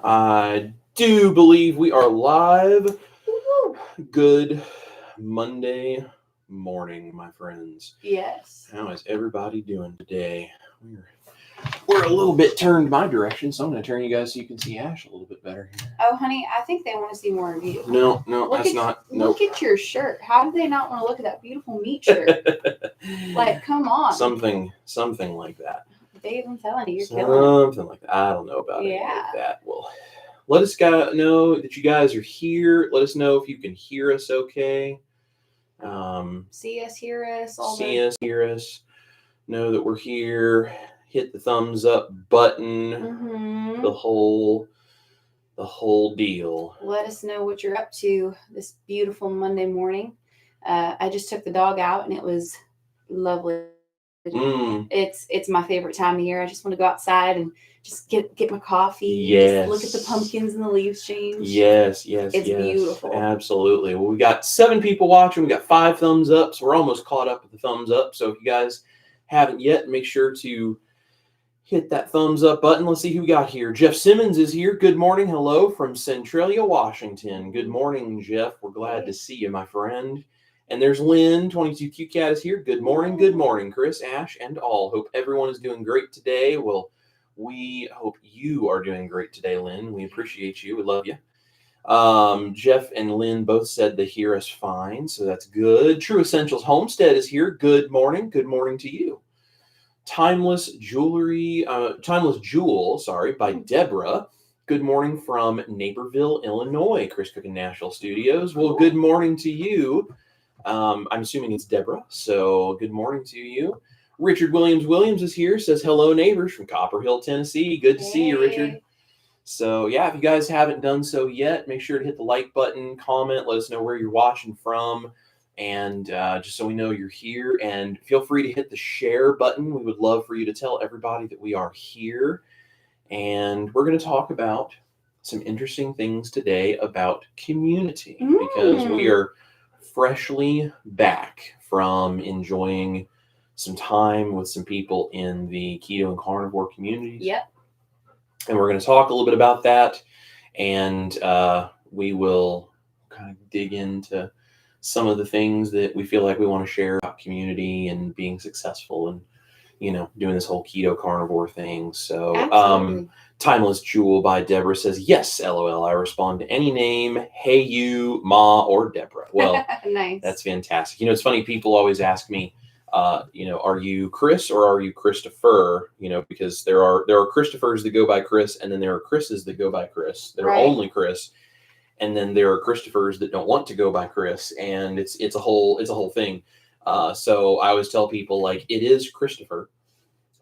I do believe we are live. Woo-hoo. Good Monday morning, my friends. Yes. How is everybody doing today? We're a little bit turned my direction, so I'm going to turn you guys so you can see Ash a little bit better here. Oh, honey, I think they want to see more of you. No, that's not. Nope. Look at your shirt. How do they not want to look at that beautiful meat shirt? Like, come on. Something like that. Dave, I'm telling you, you're killing it. Something like that. I don't know about any of that. Well, let us know that you guys are here. Let us know if you can hear us okay. See us, hear us. Hear us. Know that we're here. Hit the thumbs up button. Mm-hmm. The whole deal. Let us know what you're up to this beautiful Monday morning. I just took the dog out and it was lovely. It's my favorite time of year. I just want to go outside and just get my coffee. Yes. Just look at the pumpkins and the leaves change. Yes. It's beautiful. Absolutely. Well, we got 7 people watching. We got 5 thumbs up, so we're almost caught up with the thumbs up. So if you guys haven't yet, make sure to hit that thumbs up button. Let's see who we got here. Jeff Simmons is here. Good morning. Hello from Centralia, Washington. Good morning, Jeff. We're glad to see you, my friend. And there's Lynn, 22Q Cat is here. Good morning, Chris, Ash, and all. Hope everyone is doing great today. Well, we hope you are doing great today, Lynn. We appreciate you. We love you. Jeff and Lynn both said they hear us fine, so that's good. True Essentials Homestead is here. Good morning. Good morning to you. Timeless Jewel, by Deborah. Good morning from Naperville, Illinois, Chris Cooking Nashville Studios. Well, good morning to you. I'm assuming it's Deborah, so good morning to you. Richard Williams is here, says hello neighbors from Copper Hill, Tennessee. Good to see you, Richard. So yeah, if you guys haven't done so yet, make sure to hit the like button, comment, let us know where you're watching from, and just so we know you're here. And feel free to hit the share button. We would love for you to tell everybody that we are here. And we're going to talk about some interesting things today about community, because we are freshly back from enjoying some time with some people in the keto and carnivore communities. Yep. And we're going to talk a little bit about that, and we will kind of dig into some of the things that we feel like we want to share about community and being successful and, doing this whole keto carnivore thing. So, Timeless Jewel by Deborah says, yes, LOL. I respond to any name. Hey, you, Ma, or Deborah. Well, nice. That's fantastic. It's funny. People always ask me, are you Chris or are you Christopher? Because there are Christophers that go by Chris, and then there are Chris's that go by Chris. They're only Chris. And then there are Christophers that don't want to go by Chris, and it's a whole thing. So I always tell people, like, it is Christopher.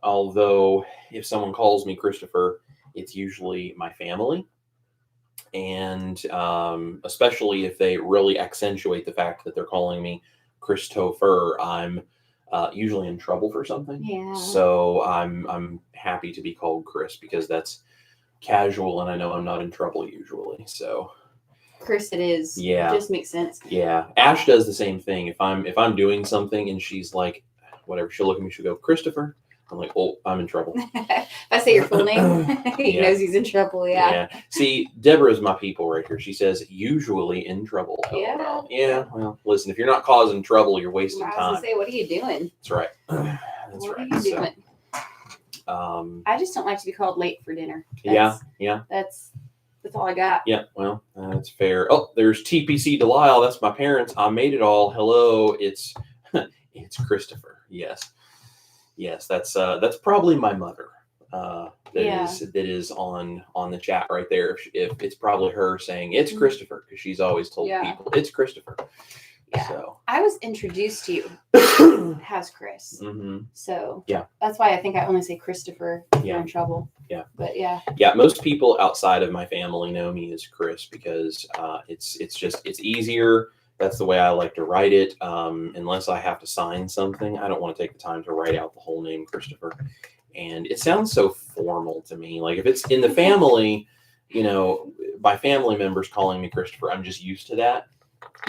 Although if someone calls me Christopher, it's usually my family. And especially if they really accentuate the fact that they're calling me Christopher, I'm usually in trouble for something. Yeah. So I'm happy to be called Chris, because that's casual, and I know I'm not in trouble usually. So Chris, it is. Yeah. It just makes sense. Yeah. Ash does the same thing. If I'm doing something and she's like, whatever, she'll look at me, she'll go, Christopher. I'm like, oh, I'm in trouble. If I say your full name, he knows he's in trouble. Yeah. See, Deborah's my people right here. She says, usually in trouble. Yeah. Yeah. Well, listen, if you're not causing trouble, you're wasting time. I was going to say, what are you doing? That's right. What are you doing? I just don't like to be called late for dinner. Yeah. That's all I got. Yeah, well, that's fair. Oh, there's TPC Delisle. That's my parents. I made it all. Hello, it's Christopher. Yes, that's probably my mother. That is on the chat right there. If it's probably her saying it's Christopher, because she's always told people it's Christopher. Yeah. So I was introduced to you as Chris. Mm-hmm. So yeah, that's why I think I only say Christopher if you're in trouble. Yeah. But yeah. Yeah, most people outside of my family know me as Chris, because it's easier. That's the way I like to write it. Unless I have to sign something, I don't want to take the time to write out the whole name Christopher. And it sounds so formal to me. Like if it's in the family, by family members calling me Christopher, I'm just used to that.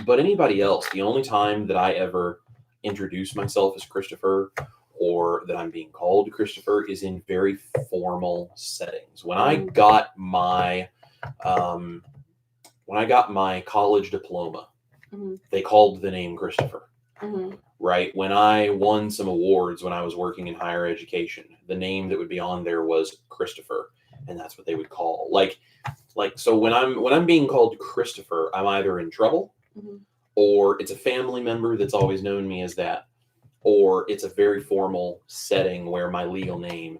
But anybody else, the only time that I ever introduce myself as Christopher, or that I'm being called Christopher, is in very formal settings. When I got my when I got my college diploma, they called the name Christopher. Right? When I won some awards when I was working in higher education, the name that would be on there was Christopher, and that's what they would call. Like so when I'm being called Christopher, I'm either in trouble, or it's a family member that's always known me as that, or it's a very formal setting where my legal name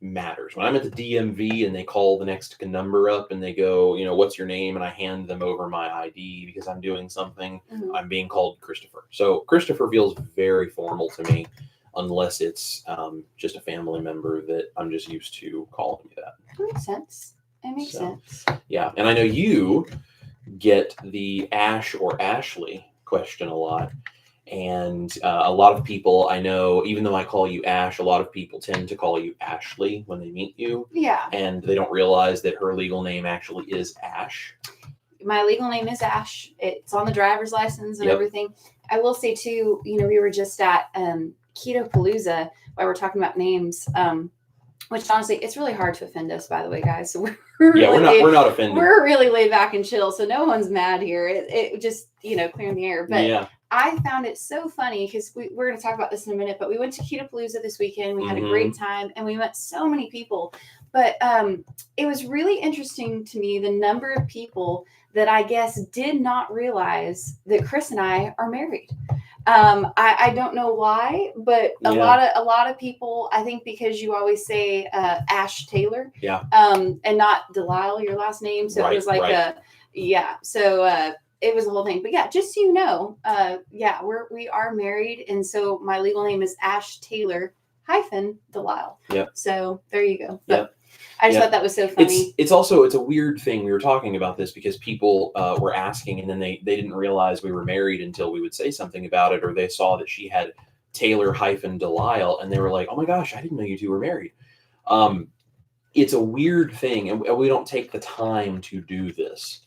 matters. When I'm at the DMV and they call the next number up and they go, what's your name? And I hand them over my ID because I'm doing something, I'm being called Christopher. So Christopher feels very formal to me, unless it's just a family member that I'm just used to calling me that. That makes sense. It makes sense. Yeah. And I know you get the Ash or Ashley question a lot. And a lot of people I know, even though I call you Ash, a lot of people tend to call you Ashley when they meet you. Yeah. And they don't realize that her legal name actually is Ash. My legal name is Ash. It's on the driver's license and everything. I will say too, we were just at Keto Palooza while we're talking about names. Which honestly, it's really hard to offend us, by the way, guys. So we're not offended. We're really laid back and chill, so no one's mad here. It just clearing the air. But I found it so funny because we're going to talk about this in a minute. But we went to Keto Palooza this weekend. We had a great time, and we met so many people. But it was really interesting to me the number of people that I guess did not realize that Chris and I are married. I don't know why, but a lot of people, I think because you always say Ash Taylor, and not Delisle, your last name. So it was like So it was a whole thing. But yeah, just so you know, we are married, and so my legal name is Ash Taylor -Delisle. Yep. So there you go. But I just thought that was so funny. It's a weird thing. We were talking about this because people were asking, and then they didn't realize we were married until we would say something about it, or they saw that she had Taylor -Delisle, and they were like, "Oh my gosh, I didn't know you two were married." It's a weird thing, and we don't take the time to do this,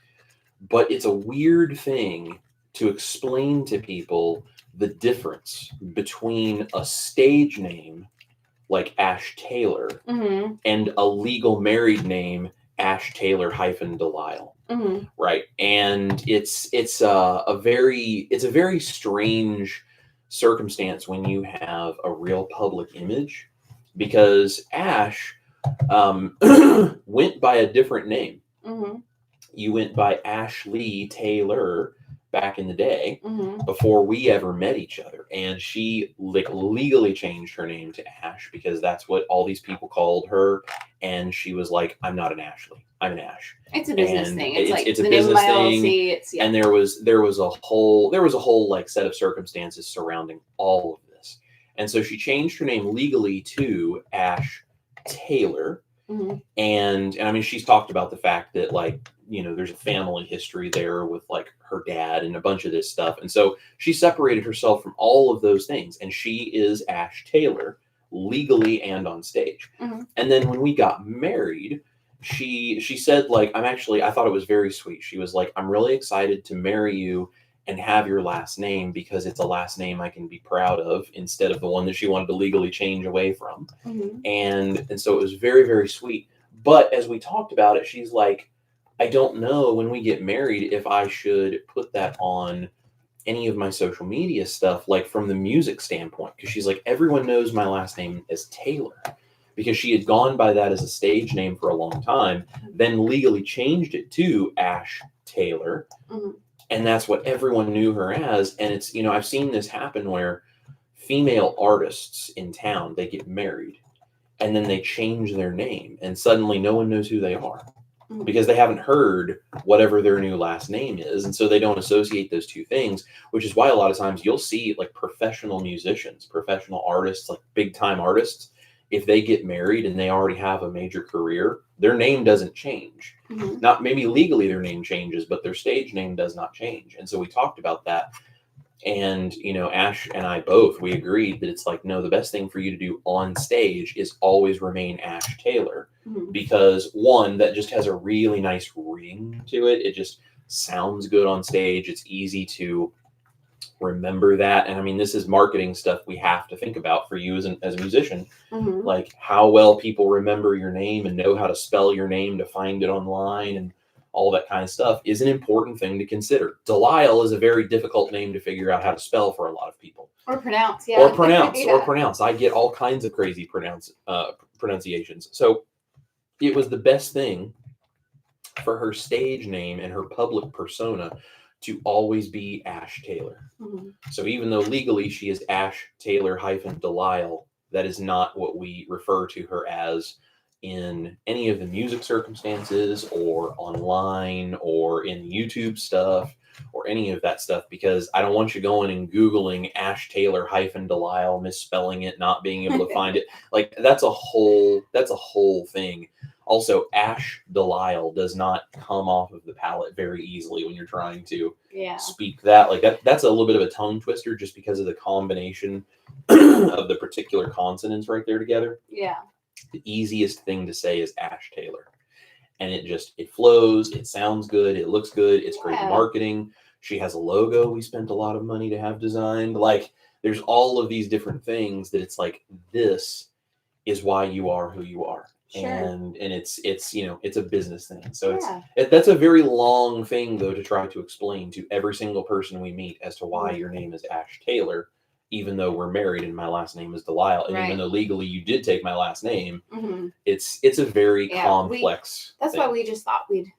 but it's a weird thing to explain to people the difference between a stage name like Ash Taylor and a legal married name, Ash Taylor -Delisle. Right. And it's a very strange circumstance when you have a real public image, because Ash went by a different name. You went by Ashley Taylor back in the day before we ever met each other, and she legally changed her name to Ash because that's what all these people called her, and she was like, "I'm not an Ashley, I'm an Ash." It's a business thing. It's a business thing. And there was a whole like set of circumstances surrounding all of this, and so she changed her name legally to Ash Taylor. And I mean, she's talked about the fact that there's a family history there with like her dad and a bunch of this stuff. And so she separated herself from all of those things. And she is Ash Taylor legally and on stage. And then when we got married, she said, I thought it was very sweet. She was like, "I'm really excited to marry you and have your last name because it's a last name I can be proud of," instead of the one that she wanted to legally change away from. And so it was very, very sweet. But as we talked about it, she's like, "I don't know when we get married if I should put that on any of my social media stuff, like from the music standpoint," because she's like, "Everyone knows my last name is Taylor," because she had gone by that as a stage name for a long time, then legally changed it to Ash Taylor. And that's what everyone knew her as. And it's, I've seen this happen where female artists in town, they get married and then they change their name and suddenly no one knows who they are because they haven't heard whatever their new last name is. And so they don't associate those two things, which is why a lot of times you'll see like professional musicians, professional artists, like big time artists, if they get married and they already have a major career, their name doesn't change. Not maybe legally their name changes, but their stage name does not change. And so we talked about that. And, Ash and I both, we agreed that it's like, no, the best thing for you to do on stage is always remain Ash Taylor, because one, that just has a really nice ring to it. It just sounds good on stage. It's easy to remember that. And I mean, this is marketing stuff we have to think about for you as a musician, like how well people remember your name and know how to spell your name to find it online and all that kind of stuff is an important thing to consider. Delisle is a very difficult name to figure out how to spell for a lot of people. Or pronounce, yeah. Or pronounce, Yeah. or pronounce. I get all kinds of crazy pronunciations. So it was the best thing for her stage name and her public persona to always be Ash Taylor. Mm-hmm. So even though legally she is Ash Taylor -Delisle, that is not what we refer to her as in any of the music circumstances or online or in YouTube stuff or any of that stuff, because I don't want you going and Googling Ash Taylor -Delisle, misspelling it, not being able to find it. Like that's a whole thing. Also, Ash Delisle does not come off of the palate very easily when you're trying to speak that. Like that's a little bit of a tongue twister just because of the combination of the particular consonants right there together. Yeah. The easiest thing to say is Ash Taylor. And it flows, it sounds good, it looks good, it's great marketing. She has a logo we spent a lot of money to have designed. Like there's all of these different things that it's like, this is why you are who you are. Sure. And it's it's a business thing. So that's a very long thing though to try to explain to every single person we meet as to why your name is Ash Taylor, even though we're married and my last name is Delisle, and even though legally you did take my last name, it's a very complex. That's why we just thought we'd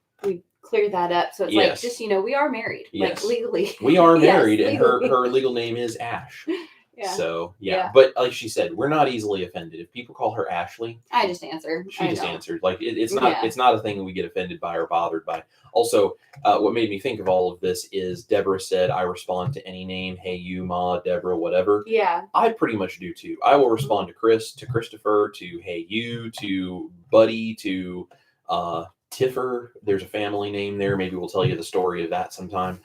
clear that up. So it's like just we are married, like legally. We are married, and her legal name is Ash. Yeah. So but like she said, we're not easily offended if people call her Ashley. I just answer. She just answered. Like it's not a thing that we get offended by or bothered by. Also, what made me think of all of this is Deborah said, "I respond to any name. Hey, you, Ma, Deborah, whatever." Yeah. I pretty much do too. I will respond to Chris, to Christopher, to Hey, you, to Buddy, to Tiffer. There's a family name there. Maybe we'll tell you the story of that sometime.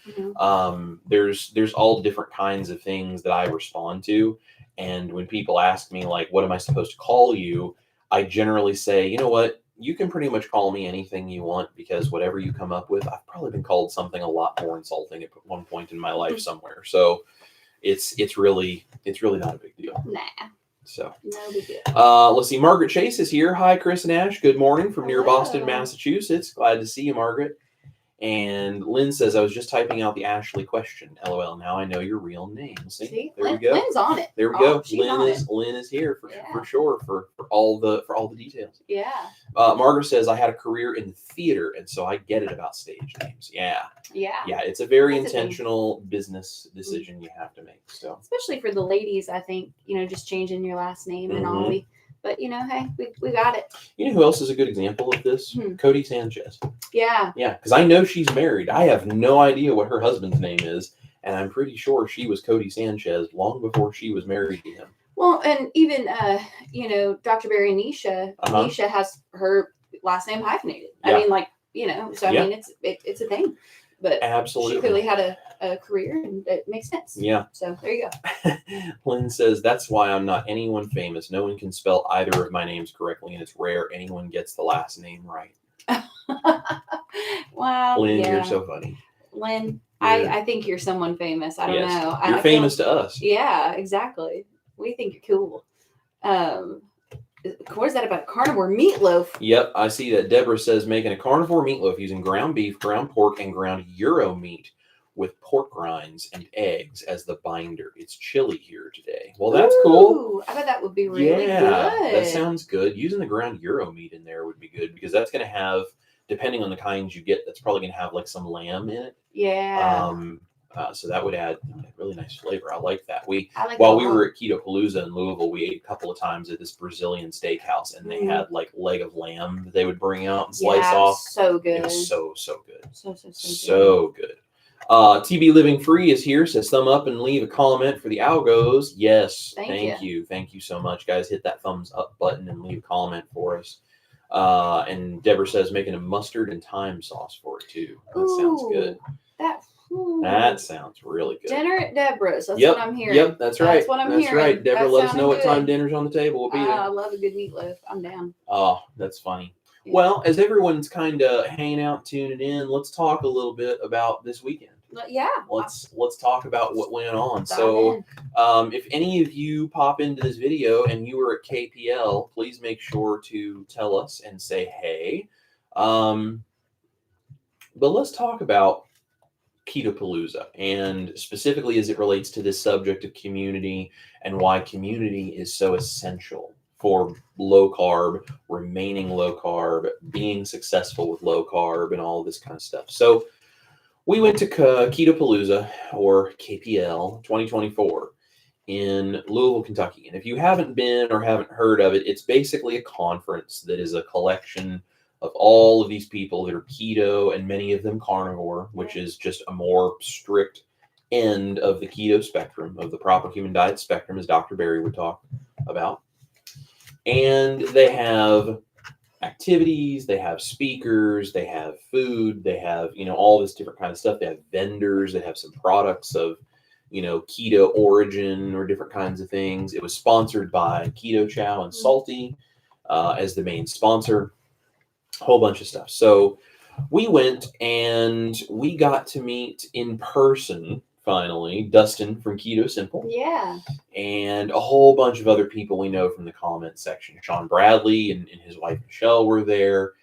There's all different kinds of things that I respond to. And when people ask me, like, what am I supposed to call you? I generally say, you know what? You can pretty much call me anything you want, because whatever you come up with, I've probably been called something a lot more insulting at one point in my life somewhere. So it's really not a big deal. Nah. So, no big deal. Let's see. Margaret Chase is here. Hi, Chris and Ash. Good morning from near Boston, Massachusetts. Glad to see you, Margaret. And Lynn says, I was just typing out the Ashley question. LOL. Now I know your real name. See? There we go. Lynn's on it. There we go. Lynn is here for sure for all the details. Yeah. Margaret says, I had a career in theater, and so I get it about stage names. Yeah. It's a very intentional business decision you have to make. So especially for the ladies, I think just changing your last name and all. But hey, we got it. You know who else is a good example of this? Cody Sanchez. Yeah. Yeah, because I know she's married. I have no idea what her husband's name is, and I'm pretty sure she was Cody Sanchez long before she was married to him. Well, and even Dr. Barry Nisha, Nisha has her last name hyphenated. I mean, so I mean it's a thing. But absolutely, she clearly had a career, and it makes sense. Yeah. So there you go. Lynn says, that's why I'm not anyone famous. No one can spell either of my names correctly, and it's rare anyone gets the last name right. Wow. Lynn, you're so funny. Lynn, I think you're someone famous. I don't know. You're famous to us. Yeah, exactly. We think you're cool. What is that about carnivore meatloaf? Yep, I see that. Deborah says making a carnivore meatloaf using ground beef, ground pork, and ground gyro meat with pork rinds and eggs as the binder. It's chilly here today. Well, that's cool. I bet that would be really good. That sounds good. Using the ground gyro meat in there would be good, because that's going to have, depending on the kinds you get, that's probably going to have like some lamb in it. Yeah. So that would add a really nice flavor. I like that. While we were at Keto Palooza in Louisville, we ate a couple of times at this Brazilian steakhouse, and they had like leg of lamb that they would bring out and slice off. So good. It was so good. So good. TB Living Free is here. Says thumb up and leave a comment for the algos. Yes, thank you so much, guys. Hit that thumbs up button and leave a comment for us. And Deborah says making a mustard and thyme sauce for it too. That sounds good. That sounds really good. Dinner at Deborah's. That's what I'm hearing. Yep, that's right. That's what I'm hearing. That's right. Deborah, let us know what time dinner's on the table. We'll be there. I love a good meatloaf. I'm down. Oh, that's funny. Yeah. Well, as everyone's kind of hanging out, tuning in, let's talk a little bit about this weekend. Yeah. Let's talk about what went on. So, if any of you pop into this video and you were at KPL, please make sure to tell us and say hey. But let's talk about Ketopalooza, and specifically as it relates to this subject of community and why community is so essential for low carb, remaining low carb, being successful with low carb, and all this kind of stuff. So we went to Ketopalooza, or KPL 2024, in Louisville, Kentucky. And if you haven't been or haven't heard of it, it's basically a conference that is a collection of all of these people that are keto and many of them carnivore, which is just a more strict end of the keto spectrum, of the proper human diet spectrum, as Dr. Berry would talk about. And they have activities, they have speakers, they have food, they have, all this different kind of stuff. They have vendors that have some products of, keto origin or different kinds of things. It was sponsored by Keto, Chow, and Salty as the main sponsor. A whole bunch of stuff. So we went and we got to meet in person, finally, Dustin from Keto Simple. Yeah. And a whole bunch of other people we know from the comment section. Sean Bradley and his wife Michelle were there.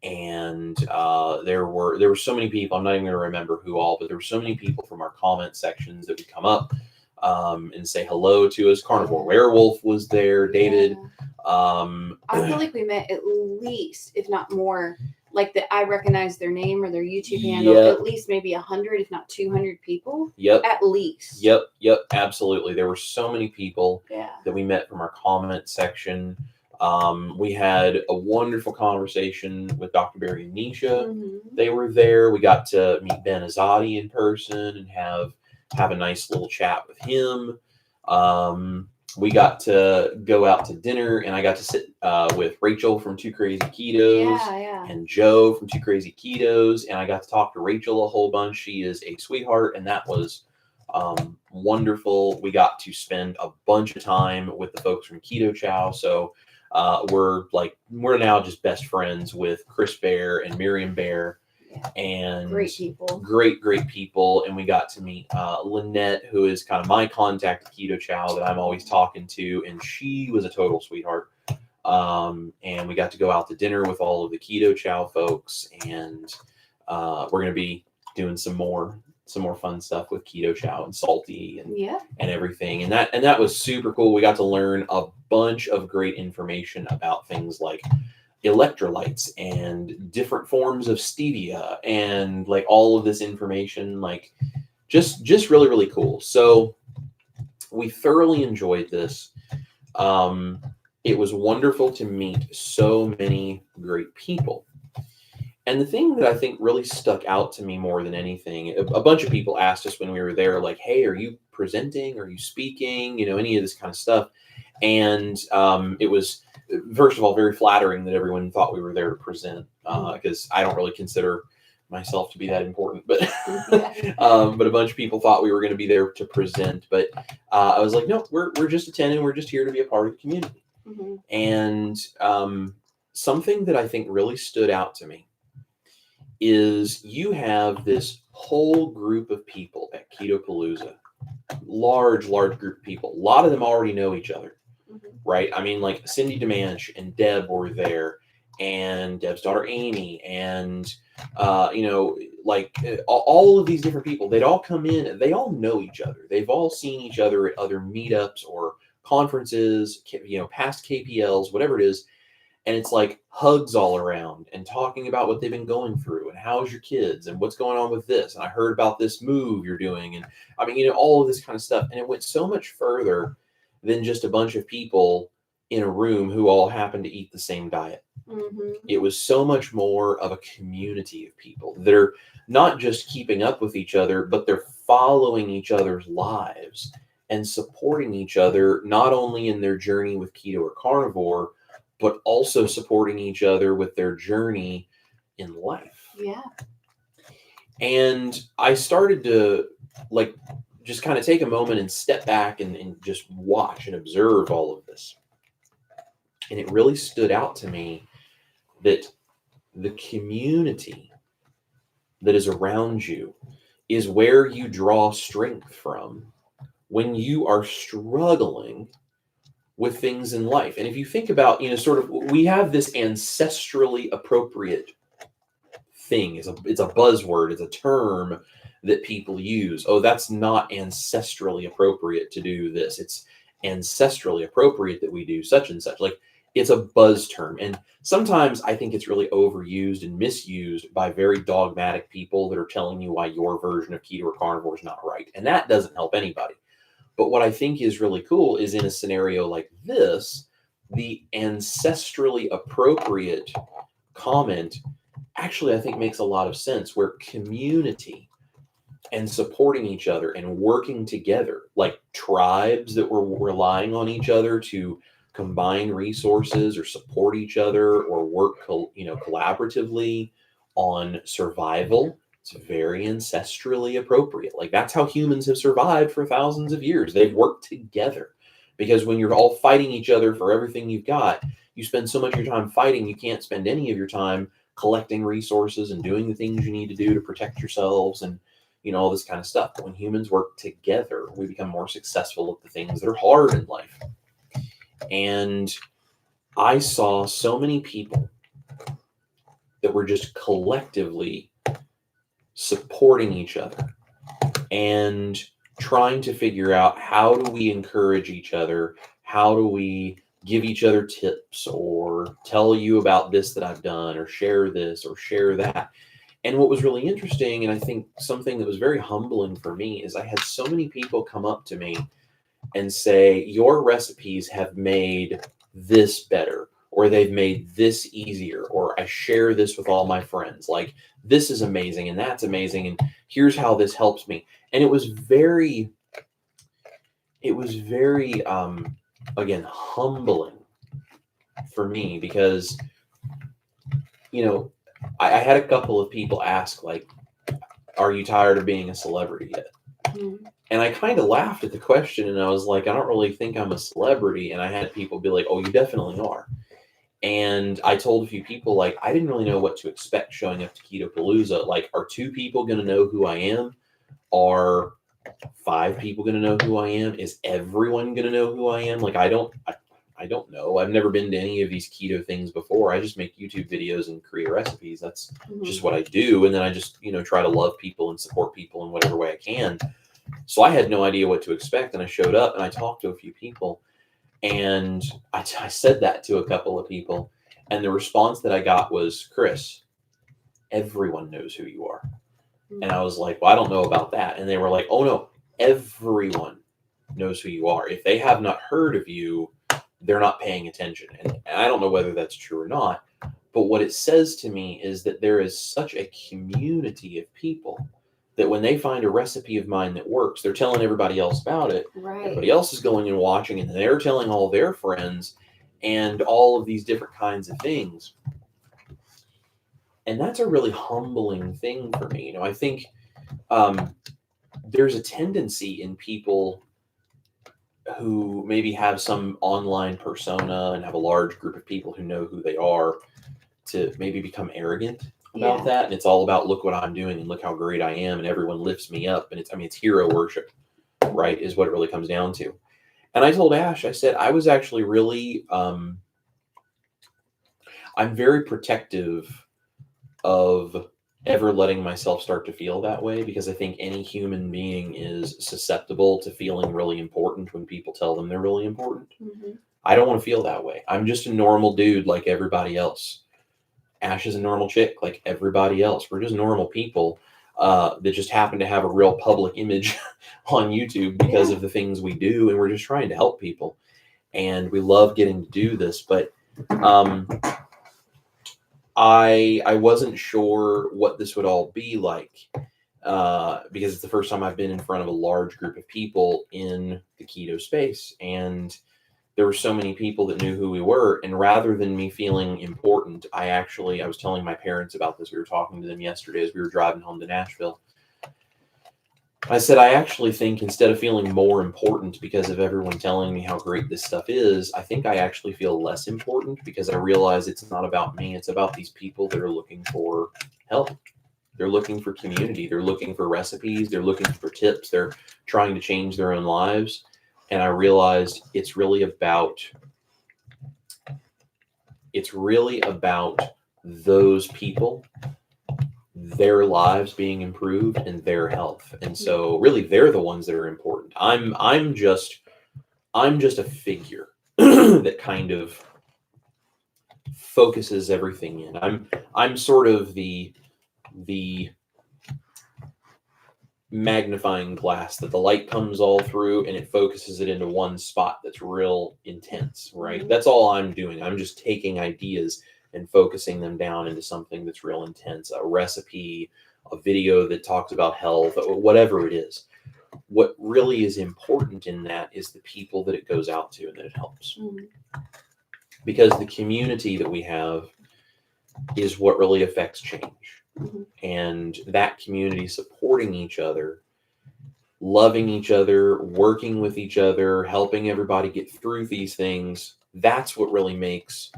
And there were so many people. I'm not even going to remember who all, but there were so many people from our comment sections that would come up and say hello to us. Carnivore Werewolf was there. David. Yeah. I feel like we met at least, if not more, like that I recognize their name or their YouTube handle, at least maybe 100, if not 200 people. Yep. At least. Yep. Absolutely. There were so many people that we met from our comment section. We had a wonderful conversation with Dr. Berry and Nisha. Mm-hmm. They were there. We got to meet Ben Azadi in person and have a nice little chat with him. We got to go out to dinner, and I got to sit with Rachel from Two Crazy Ketos and Joe from Two Crazy Ketos, and I got to talk to Rachel a whole bunch. She is a sweetheart, and that was wonderful. We got to spend a bunch of time with the folks from Keto Chow, so we're now just best friends with Chris Bear and Miriam Bear. And great people, great people. And we got to meet Lynette, who is kind of my contact at Keto Chow that I'm always talking to, and she was a total sweetheart. And we got to go out to dinner with all of the Keto Chow folks, and we're going to be doing some more fun stuff with Keto Chow and Salty and everything. And that was super cool. We got to learn a bunch of great information about things like electrolytes and different forms of stevia and like all of this information, like just really, really cool. So we thoroughly enjoyed this. It was wonderful to meet so many great people. And the thing that I think really stuck out to me more than anything, a bunch of people asked us when we were there, like, hey, are you presenting? Are you speaking? Any of this kind of stuff. And it was, first of all, very flattering that everyone thought we were there to present, because I don't really consider myself to be that important. But but a bunch of people thought we were going to be there to present. But I was like, no, we're just attending. We're just here to be a part of the community. Mm-hmm. And something that I think really stood out to me is you have this whole group of people at Ketopalooza, large group of people. A lot of them already know each other, right? I mean, like Cindy DeManch and Deb were there, and Deb's daughter Amy, and all of these different people. They'd all come in. They all know each other. They've all seen each other at other meetups or conferences, past KPLs, whatever it is. And it's like hugs all around and talking about what they've been going through and how's your kids and what's going on with this. And I heard about this move you're doing. And I mean, all of this kind of stuff. And it went so much further than just a bunch of people in a room who all happen to eat the same diet. Mm-hmm. It was so much more of a community of people that are not just keeping up with each other, but they're following each other's lives and supporting each other, not only in their journey with keto or carnivore, but also supporting each other with their journey in life. Yeah. And I started to just kind of take a moment and step back and just watch and observe all of this. And it really stood out to me that the community that is around you is where you draw strength from when you are struggling with things in life. And if you think about, we have this ancestrally appropriate thing. It's a buzzword. It's a term that people use. Oh, that's not ancestrally appropriate to do this. It's ancestrally appropriate that we do such and such. Like, it's a buzz term. And sometimes I think it's really overused and misused by very dogmatic people that are telling you why your version of keto or carnivore is not right. And that doesn't help anybody. But what I think is really cool is in a scenario like this, the ancestrally appropriate comment actually, I think, makes a lot of sense, where community and supporting each other and working together, like tribes that were relying on each other to combine resources or support each other or work, collaboratively on survival. It's very ancestrally appropriate. Like, that's how humans have survived for thousands of years. They've worked together, because when you're all fighting each other for everything you've got, you spend so much of your time fighting, you can't spend any of your time collecting resources and doing the things you need to do to protect yourselves and, all this kind of stuff. But when humans work together, we become more successful at the things that are hard in life. And I saw so many people that were just collectively supporting each other and trying to figure out, how do we encourage each other? How do we give each other tips or tell you about this that I've done or share this or share that? And what was really interesting, and I think something that was very humbling for me, is I had so many people come up to me and say, your recipes have made this better, or they've made this easier, or I share this with all my friends. Like, this is amazing and that's amazing, and here's how this helps me. And it was very again, humbling for me, because I had a couple of people ask, like, are you tired of being a celebrity yet? Mm-hmm. And I kind of laughed at the question, and I was like, I don't really think I'm a celebrity. And I had people be like, oh, you definitely are. And I told a few people, like, I didn't really know what to expect showing up to Keto Palooza. Like, are 2 people going to know who I am? Are 5 people going to know who I am? Is everyone going to know who I am? Like, I don't know. I've never been to any of these keto things before. I just make YouTube videos and create recipes. That's just what I do. And then I just, try to love people and support people in whatever way I can. So I had no idea what to expect. And I showed up and I talked to a few people, and I said that to a couple of people. And the response that I got was, Chris, everyone knows who you are. And I was like, well, I don't know about that. And they were like, oh no, everyone knows who you are. If they have not heard of you, they're not paying attention. And I don't know whether that's true or not, but what it says to me is that there is such a community of people that when they find a recipe of mine that works, they're telling everybody else about it. Right. Everybody else is going and watching, and they're telling all their friends, and all of these different kinds of things. And that's a really humbling thing for me. I think there's a tendency in people who maybe have some online persona and have a large group of people who know who they are, to maybe become arrogant about that. And it's all about, look what I'm doing and look how great I am, and everyone lifts me up. And it's hero worship, right? Is what it really comes down to. And I told Ash, I said, I was actually really, I'm very protective of ever letting myself start to feel that way, because I think any human being is susceptible to feeling really important when people tell them they're really important. Mm-hmm. I don't want to feel that way. I'm just a normal dude like everybody else. Ash is a normal chick like everybody else. We're just normal people that just happen to have a real public image on YouTube because of the things we do, and we're just trying to help people. And we love getting to do this, but I wasn't sure what this would all be like, because it's the first time I've been in front of a large group of people in the keto space. And there were so many people that knew who we were. And rather than me feeling important, I was telling my parents about this. We were talking to them yesterday as we were driving home to Nashville. I said, I actually think instead of feeling more important because of everyone telling me how great this stuff is, I think I actually feel less important because I realize it's not about me. It's about these people that are looking for help. They're looking for community. They're looking for recipes. They're looking for tips. They're trying to change their own lives. And I realized it's really about those people their lives being improved and their health. And so really they're the ones that are important. I'm just a figure that kind of focuses everything in. I'm sort of the magnifying glass that the light comes all through and it focuses it into one spot that's real intense, right? Mhm. That's all I'm doing. I'm just taking ideas and focusing them down into something that's real intense, a recipe, a video that talks about health, or whatever it is. What really is important in that is the people that it goes out to and that it helps. Mhm. Because the community that we have is what really affects change. Mhm. And that community supporting each other, loving each other, working with each other, helping everybody get through these things, that's what really makes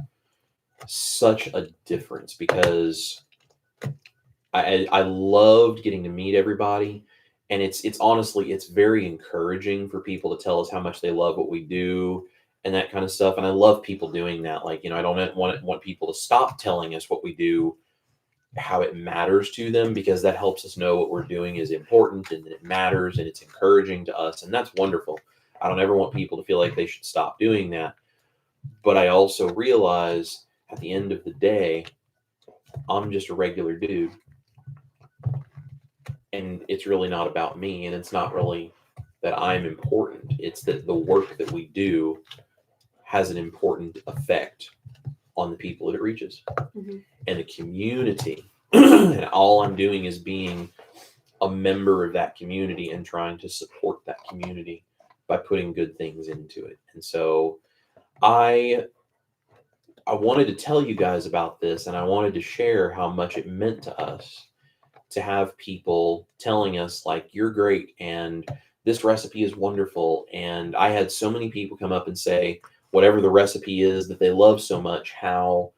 such a difference. Because I loved getting to meet everybody, and it's honestly, it's very encouraging for people to tell us how much they love what we do and that kind of stuff. And I love people doing that. Like, I don't want people to stop telling us what we do, how it matters to them, because that helps us know what we're doing is important and that it matters and it's encouraging to us, and that's wonderful. I don't ever want people to feel like they should stop doing that, but I also realize at the end of the day, I'm just a regular dude, and it's really not about me, and it's not really that I'm important. It's that the work that we do has an important effect on the people that it reaches. Mhm. And the community. And all I'm doing is being a member of that community and trying to support that community by putting good things into it. And so I wanted to tell you guys about this, and I wanted to share how much it meant to us to have people telling us, like, you're great and this recipe is wonderful. And I had so many people come up and say whatever the recipe is that they love so much, how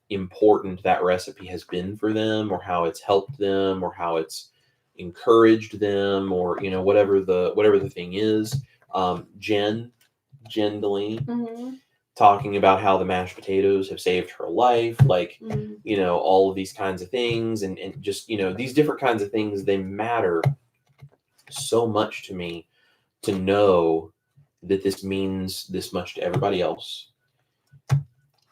important that recipe has been for them, or how it's helped them, or how it's encouraged them, or whatever the thing is. Jen Deline Mhm. talking about how the mashed potatoes have saved her life, like, Mhm. all of these kinds of things, and just these different kinds of things, they matter so much to me, to know that this means this much to everybody else.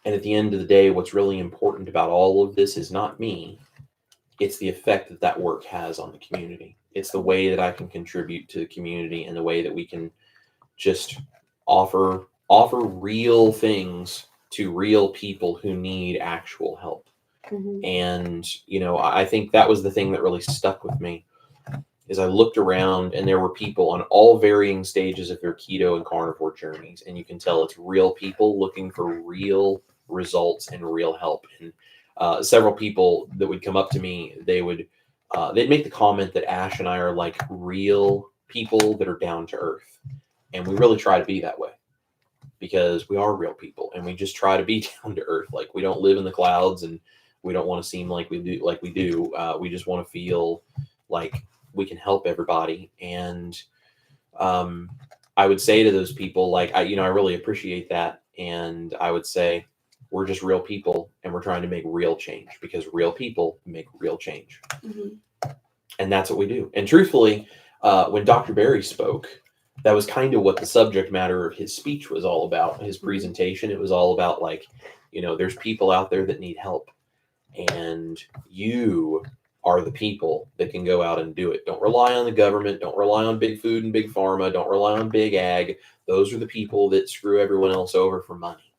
And at the end of the day, what's really important about all of this is not me. It's the effect that that work has on the community. It's the way that I can contribute to the community, and the way that we can just offer real things to real people who need actual help. Mhm. And I think that was the thing that really stuck with me, is I looked around and there were people on all varying stages of their keto and carnivore journeys, and you can tell it's real people looking for real results and real help. And several people that would come up to me, they'd make the comment that Ash and I are like real people that are down to earth, and we really try to be that way, because we are real people and we just try to be down to earth. Like, we don't live in the clouds, and we don't want to seem like we do. We just want to feel like we can help everybody. And I would say to those people, like, I really appreciate that. And I would say, we're just real people, and we're trying to make real change, because real people make real change. Mhm. And that's what we do. And truthfully, when Dr. Barry spoke, that was kind of what the subject matter of his speech was all about, his presentation. It was all about, like, there's people out there that need help, and you are the people that can go out and do it. Don't rely on the government. Don't rely on big food and big pharma. Don't rely on big ag. Those are the people that screw everyone else over for money.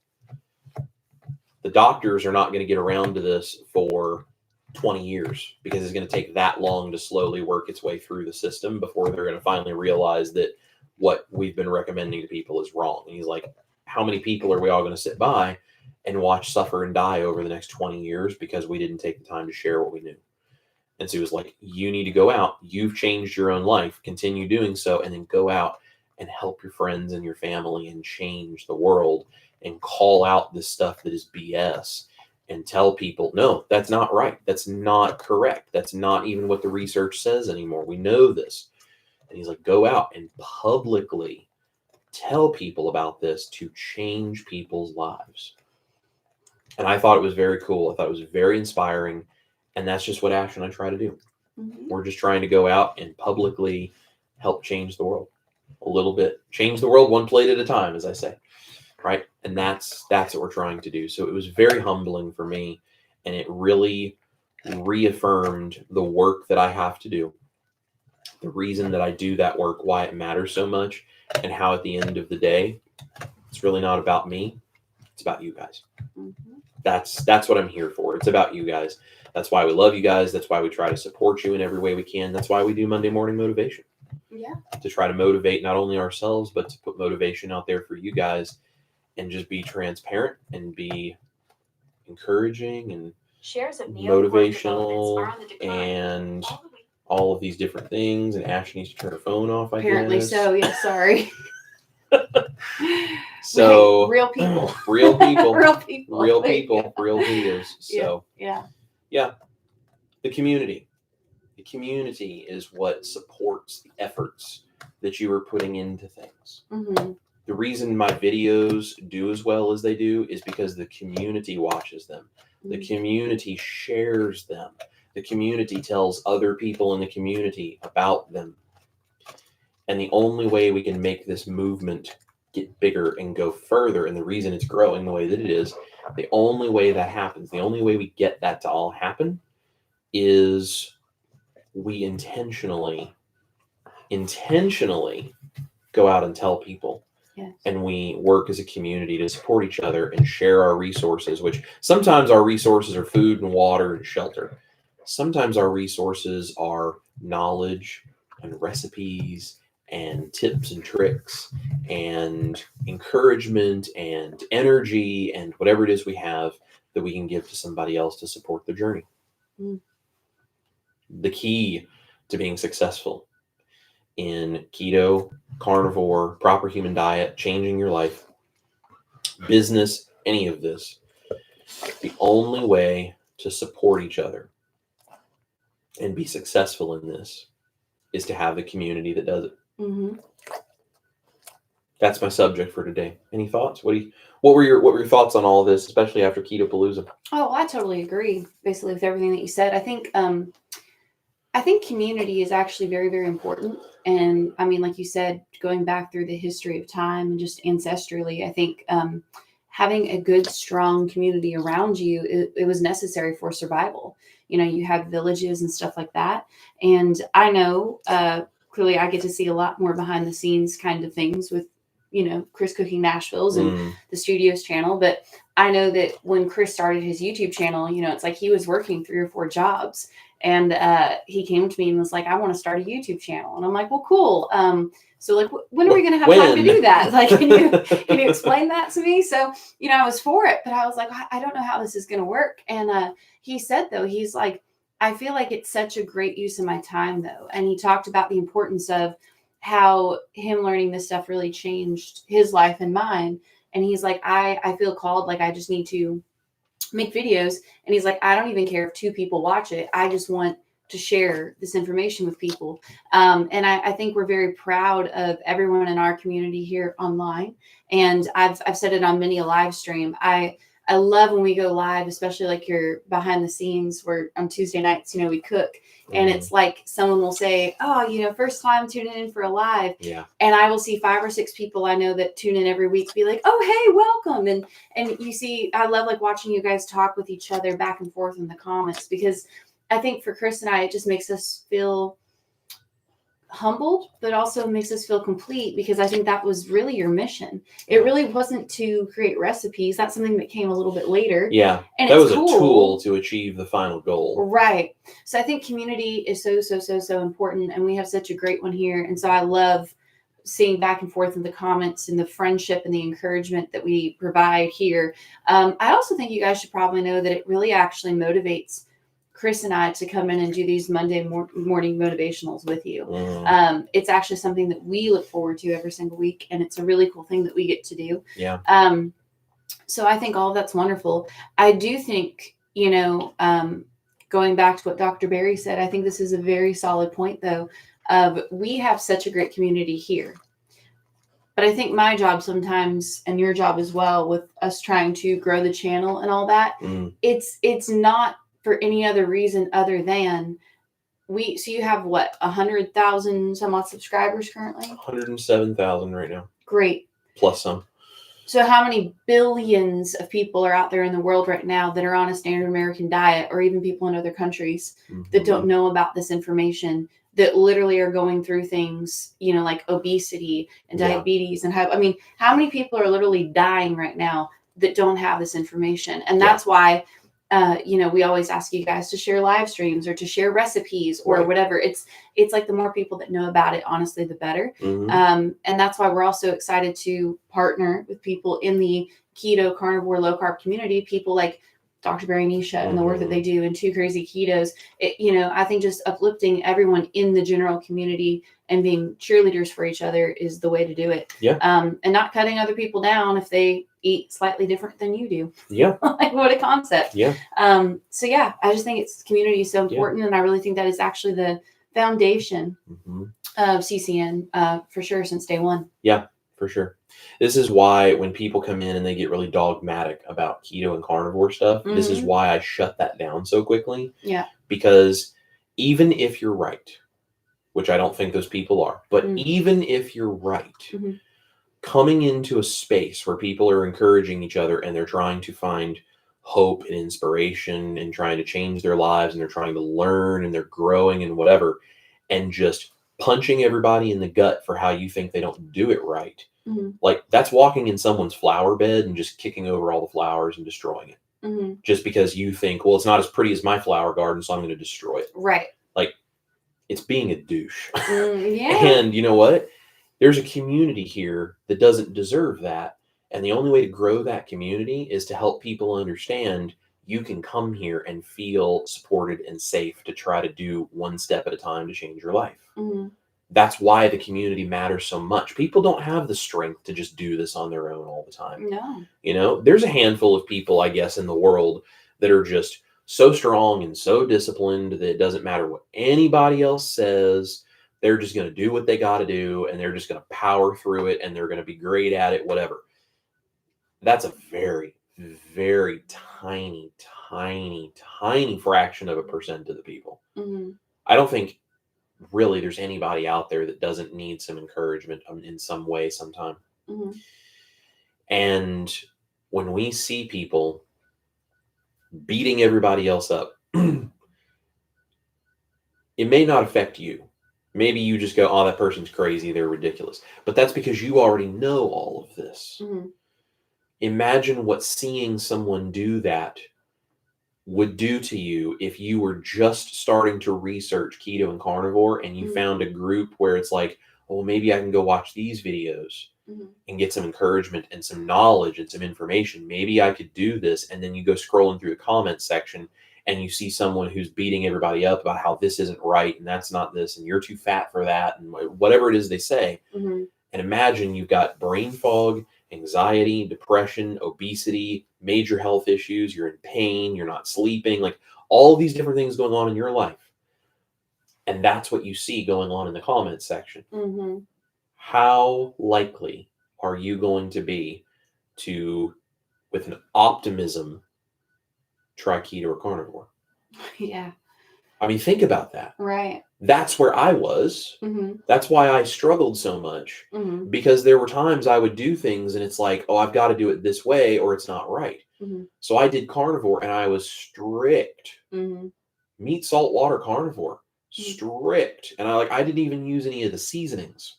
The doctors are not going to get around to this for 20 years, because it's going to take that long to slowly work its way through the system before they're going to finally realize that what we've been recommending to people is wrong. And he's like, how many people are we all going to sit by and watch suffer and die over the next 20 years because we didn't take the time to share what we knew? And so he was like, you need to go out. You've changed your own life. Continue doing so, and then go out and help your friends and your family and change the world, and call out this stuff that is BS, and tell people, no, that's not right. That's not correct. That's not even what the research says anymore. We know this. And he's like, go out and publicly tell people about this to change people's lives. And I thought it was very cool. I thought it was very inspiring. And that's just what Ash and I try to do. Mm-hmm. We're just trying to go out and publicly help change the world a little bit. Change the world one plate at a time, as I say. Right? And that's what we're trying to do. So it was very humbling for me, and it really reaffirmed the work that I have to do, the reason that I do that work, why it matters so much, and how at the end of the day, it's really not about me. It's about you guys. Mm-hmm. That's what I'm here for. It's about you guys. That's why we love you guys. That's why we try to support you in every way we can. That's why we do Monday Morning Motivation. Yeah. To try to motivate not only ourselves, but to put motivation out there for you guys, and just be transparent and be encouraging and motivational and all of these different things. And Ash needs to turn her phone off, I Apparently guess. so. Yeah, sorry. So real people. real people. Real people. Real people. Real leaders. So yeah. The community. The community is what supports the efforts that you are putting into things. Mm-hmm. The reason my videos do as well as they do is because the community watches them. The community shares them. The community tells other people in the community about them. And the only way we can make this movement get bigger and go further, and the reason it's growing the way that it is, the only way that happens, the only way we get that to all happen is we intentionally go out and tell people. Yes. And we work as a community to support each other and share our resources, which sometimes our resources are food and water and shelter. Sometimes our resources are knowledge and recipes and tips and tricks and encouragement and energy and whatever it is we have that we can give to somebody else to support the journey. Mm. The key to being successful in keto, carnivore, proper human diet, changing your life, business, any of this, the only way to support each other and be successful in this is to have the community that does it. Mm-hmm. That's my subject for today. Any thoughts? What were your thoughts on all this, especially after Keto Palooza? Oh, I totally agree, basically, with everything that you said. I think community is actually very, very important. And I mean, like you said, going back through the history of time and just ancestrally, I think having a good, strong community around you, it was necessary for survival. You know, you have villages and stuff like that. And I know, clearly I get to see a lot more behind the scenes kind of things with, you know, Chris Cooking Nashville's and the Studios channel. But I know that when Chris started his YouTube channel, you know, it's like he was working 3 or 4 jobs. And he came to me and was like, I want to start a YouTube channel. And I'm like, well, cool. So like, when are we going to have time to do that? Like, can you explain that to me? So, you know, I was for it, but I was like, I don't know how this is going to work. And he said, though, he's like, I feel like it's such a great use of my time, though. And he talked about the importance of how him learning this stuff really changed his life and mine. And he's like, I feel called, like I just need to make videos. And he's like, I don't even care if 2 people watch it. I just want to share this information with people. And I think we're very proud of everyone in our community here online. And I've said it on many a live stream. I love when we go live, especially like your behind the scenes where on Tuesday nights, you know, we cook. And it's like someone will say, oh, you know, first time tuning in for a live. Yeah. And I will see 5 or 6 people I know that tune in every week be like, oh, hey, welcome. And you see, I love like watching you guys talk with each other back and forth in the comments, because I think for Chris and I, it just makes us feel humbled, but also makes us feel complete, because I think that was really your mission. It really wasn't to create recipes. That's something that came a little bit later. Yeah. And that was cool. a tool to achieve the final goal. Right. So I think community is so important, and we have such a great one here. And so I love seeing back and forth in the comments and the friendship and the encouragement that we provide here. I also think you guys should probably know that it really actually motivates Chris and I to come in and do these Monday morning motivationals with you. It's actually something that we look forward to every single week, and it's a really cool thing that we get to do. Yeah. So I think all of that's wonderful. I do think, you know, going back to what Dr. Barry said, I think this is a very solid point, though, of we have such a great community here. But I think my job sometimes, and your job as well, with us trying to grow the channel and all that, it's not for any other reason other than so you have what, 100,000 some odd subscribers currently? 107,000 right now. Great. Plus some. So how many billions of people are out there in the world right now that are on a standard American diet, or even people in other countries that don't know about this information, that literally are going through things, like obesity and diabetes and I mean, how many people are literally dying right now that don't have this information? And that's why, we always ask you guys to share live streams or to share recipes or whatever. It's like the more people that know about it, honestly, the better. And that's why we're also excited to partner with people in the keto, carnivore, low carb community, people like Dr. Barry Nisha and the work that they do, and Two Crazy Ketos. I think just uplifting everyone in the general community and being cheerleaders for each other is the way to do it. Yeah. And not cutting other people down if they eat slightly different than you do. Yeah. Like, what a concept. Yeah. So yeah, I just think community is so important. And I really think that is actually the foundation of CCN for sure since day one. Yeah, for sure. This is why when people come in and they get really dogmatic about keto and carnivore stuff, this is why I shut that down so quickly. Yeah. Because even if you're right, which I don't think those people are, but even if you're right, coming into a space where people are encouraging each other and they're trying to find hope and inspiration and trying to change their lives and they're trying to learn and they're growing and whatever, and just punching everybody in the gut for how you think they don't do it right. Like, that's walking in someone's flower bed and just kicking over all the flowers and destroying it. Just because you think, well, it's not as pretty as my flower garden, so I'm going to destroy it. Right. Like, it's being a douche. Yeah. And you know what? There's a community here that doesn't deserve that. And the only way to grow that community is to help people understand you can come here and feel supported and safe to try to do one step at a time to change your life. That's why the community matters so much. People don't have the strength to just do this on their own all the time. No. There's a handful of people, I guess, in the world that are just so strong and so disciplined that it doesn't matter what anybody else says. They're just going to do what they got to do, and they're just going to power through it, and they're going to be great at it, whatever. That's a very, very tiny, tiny, tiny fraction of a percent of the people. I don't think really there's anybody out there that doesn't need some encouragement in some way sometime. And when we see people beating everybody else up, it may not affect you. Maybe you just go, oh, that person's crazy, they're ridiculous. But that's because you already know all of this. Imagine what seeing someone do that would do to you if you were just starting to research keto and carnivore and you found a group where it's like, well, maybe I can go watch these videos and get some encouragement and some knowledge and some information. Maybe I could do this. And then you go scrolling through the comments section and you see someone who's beating everybody up about how this isn't right and that's not this and you're too fat for that and whatever it is they say. And imagine you've got brain fog, anxiety, depression, obesity, major health issues, you're in pain, you're not sleeping, like all these different things going on in your life. And that's what you see going on in the comments section. How likely are you going to be to, with an optimism, try keto or carnivore? Yeah. I mean, think about that. Right. That's where I was. That's why I struggled so much, because there were times I would do things and it's like, oh, I've got to do it this way or it's not right. So I did carnivore and I was strict. Meat, salt, water, carnivore, strict. And I didn't even use any of the seasonings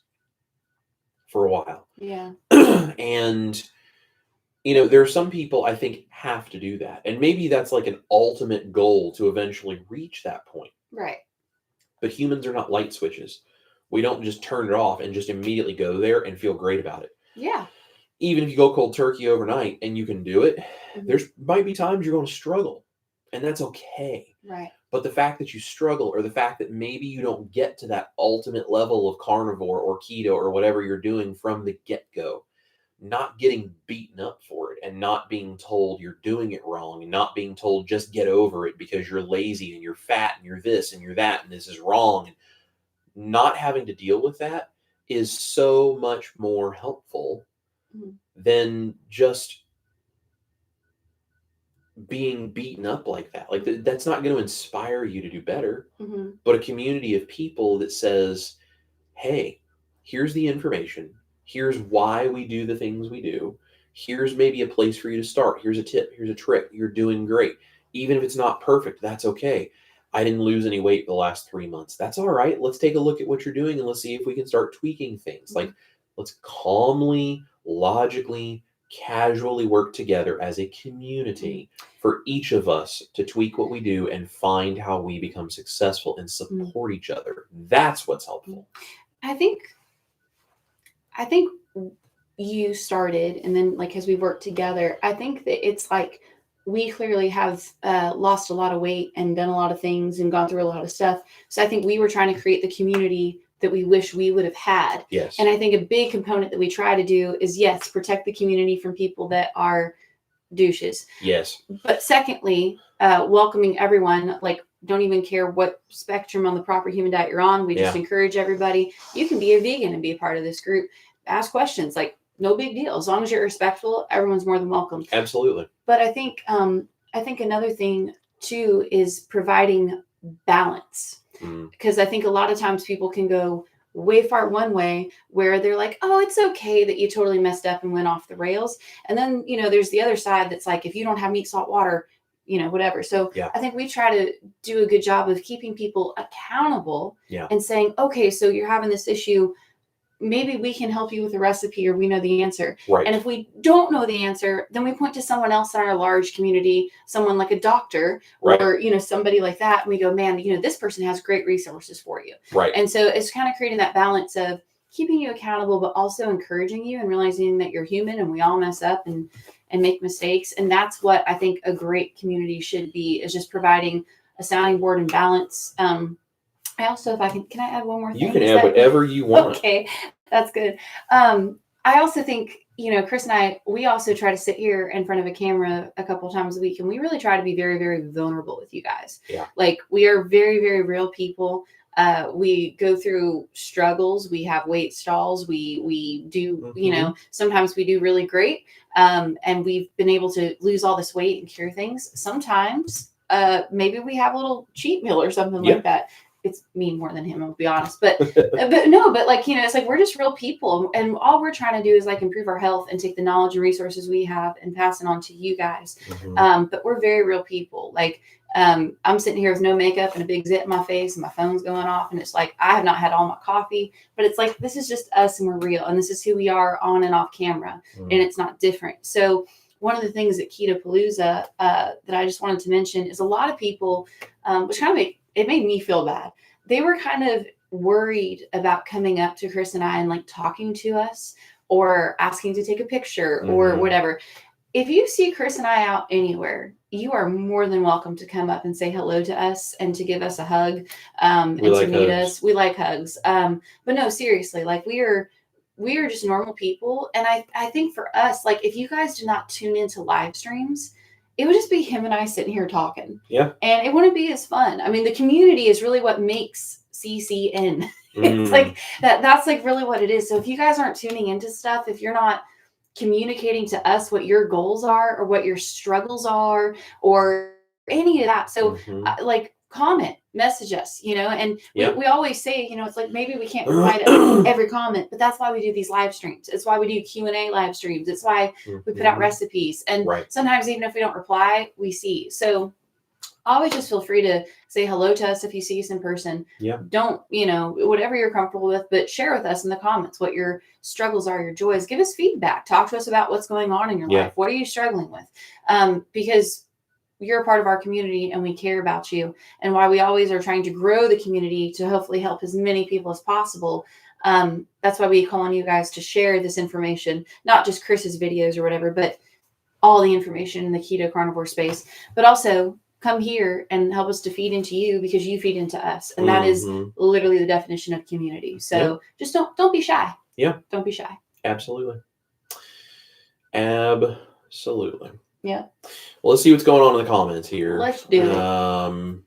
for a while. Yeah. And there are some people I think have to do that. And maybe that's like an ultimate goal to eventually reach that point. Right. But humans are not light switches. We don't just turn it off and just immediately go there and feel great about it. Yeah. Even if you go cold turkey overnight and you can do it, there might be times you're going to struggle. And that's okay. Right. But the fact that you struggle, or the fact that maybe you don't get to that ultimate level of carnivore or keto or whatever you're doing from the get-go, not getting beaten up for it and not being told you're doing it wrong and not being told just get over it because you're lazy and you're fat and you're this and you're that and this is wrong, and not having to deal with that is so much more helpful than just being beaten up like that. Like that's not going to inspire you to do better. Mm-hmm. But a community of people that says, hey, here's the information. Here's why we do the things we do. Here's maybe a place for you to start. Here's a tip. Here's a trick. You're doing great. Even if it's not perfect, that's okay. I didn't lose any weight the last 3 months. That's all right. Let's take a look at what you're doing and let's see if we can start tweaking things. Like, let's calmly, logically, casually work together as a community for each of us to tweak what we do and find how we become successful and support each other. That's what's helpful. I think you started, and then like as we worked together, I think that it's like we clearly have lost a lot of weight and done a lot of things and gone through a lot of stuff. So I think we were trying to create the community that we wish we would have had. Yes. And I think a big component that we try to do is, yes, protect the community from people that are douches. Yes. But secondly, welcoming everyone, like don't even care what spectrum on the proper human diet you're on. We just encourage everybody. You can be a vegan and be a part of this group. Ask questions, like no big deal. As long as you're respectful, everyone's more than welcome. Absolutely. But I think another thing too is providing balance. Because I think a lot of times people can go way far one way where they're like, oh, it's okay that you totally messed up and went off the rails. And then, there's the other side that's like, if you don't have meat, salt, water, whatever. So I think we try to do a good job of keeping people accountable and saying, okay, so you're having this issue. Maybe we can help you with a recipe or we know the answer. Right. And if we don't know the answer, then we point to someone else in our large community, someone like a doctor or, somebody like that. And we go, man, this person has great resources for you. Right. And so it's kind of creating that balance of keeping you accountable, but also encouraging you and realizing that you're human and we all mess up and make mistakes. And that's what I think a great community should be, is just providing a sounding board and balance. I also, if I can I add one more thing? You can add whatever you want. Okay, that's good. I also think, Chris and I, we also try to sit here in front of a camera a couple times a week, and we really try to be very, very vulnerable with you guys. Yeah. Like we are very, very real people. We go through struggles. We have weight stalls. We do, sometimes we do really great. And we've been able to lose all this weight and cure things. Sometimes, maybe we have a little cheat meal or something like that. It's me more than him, I'll be honest. But like, it's like we're just real people. And all we're trying to do is like improve our health and take the knowledge and resources we have and pass it on to you guys. But we're very real people. Like I'm sitting here with no makeup and a big zit in my face and my phone's going off. And it's like, I have not had all my coffee, but it's like, this is just us and we're real. And this is who we are on and off camera. And it's not different. So one of the things at Keto Palooza that I just wanted to mention is a lot of people, which kind of it made me feel bad. They were kind of worried about coming up to Chris and I and like talking to us or asking to take a picture or whatever. If you see Chris and I out anywhere, you are more than welcome to come up and say hello to us and to give us a hug and to meet us. We like hugs. But no, seriously, like we are just normal people. And I think for us, like if you guys do not tune into live streams, it would just be him and I sitting here talking. Yeah. And it wouldn't be as fun. I mean, the community is really what makes CCN. It's like that's like really what it is. So if you guys aren't tuning into stuff, if you're not communicating to us what your goals are or what your struggles are or any of that. So like comment, message us, and we always say, it's like, maybe we can't reply to every comment, but that's why we do these live streams. It's why we do Q&A live streams. It's why we put out recipes. And sometimes even if we don't reply, we see. So always just feel free to say hello to us if you see us in person. Yeah. Don't, whatever you're comfortable with, but share with us in the comments what your struggles are, your joys. Give us feedback. Talk to us about what's going on in your life. What are you struggling with? Because you're a part of our community and we care about you, and why we always are trying to grow the community to hopefully help as many people as possible. That's why we call on you guys to share this information, not just Chris's videos or whatever, but all the information in the keto carnivore space, but also come here and help us to feed into you because you feed into us. And that is literally the definition of community. So just don't be shy. Yeah. Don't be shy. Absolutely. Absolutely. Yeah. Well, let's see what's going on in the comments here. Let's do it.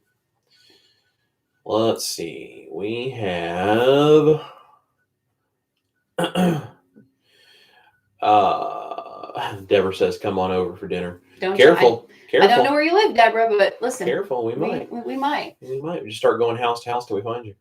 Let's see. We have Deborah says, come on over for dinner. Don't Careful. I don't know where you live, Deborah, but listen. Careful, we might. We might. We might. We just start going house to house till we find you.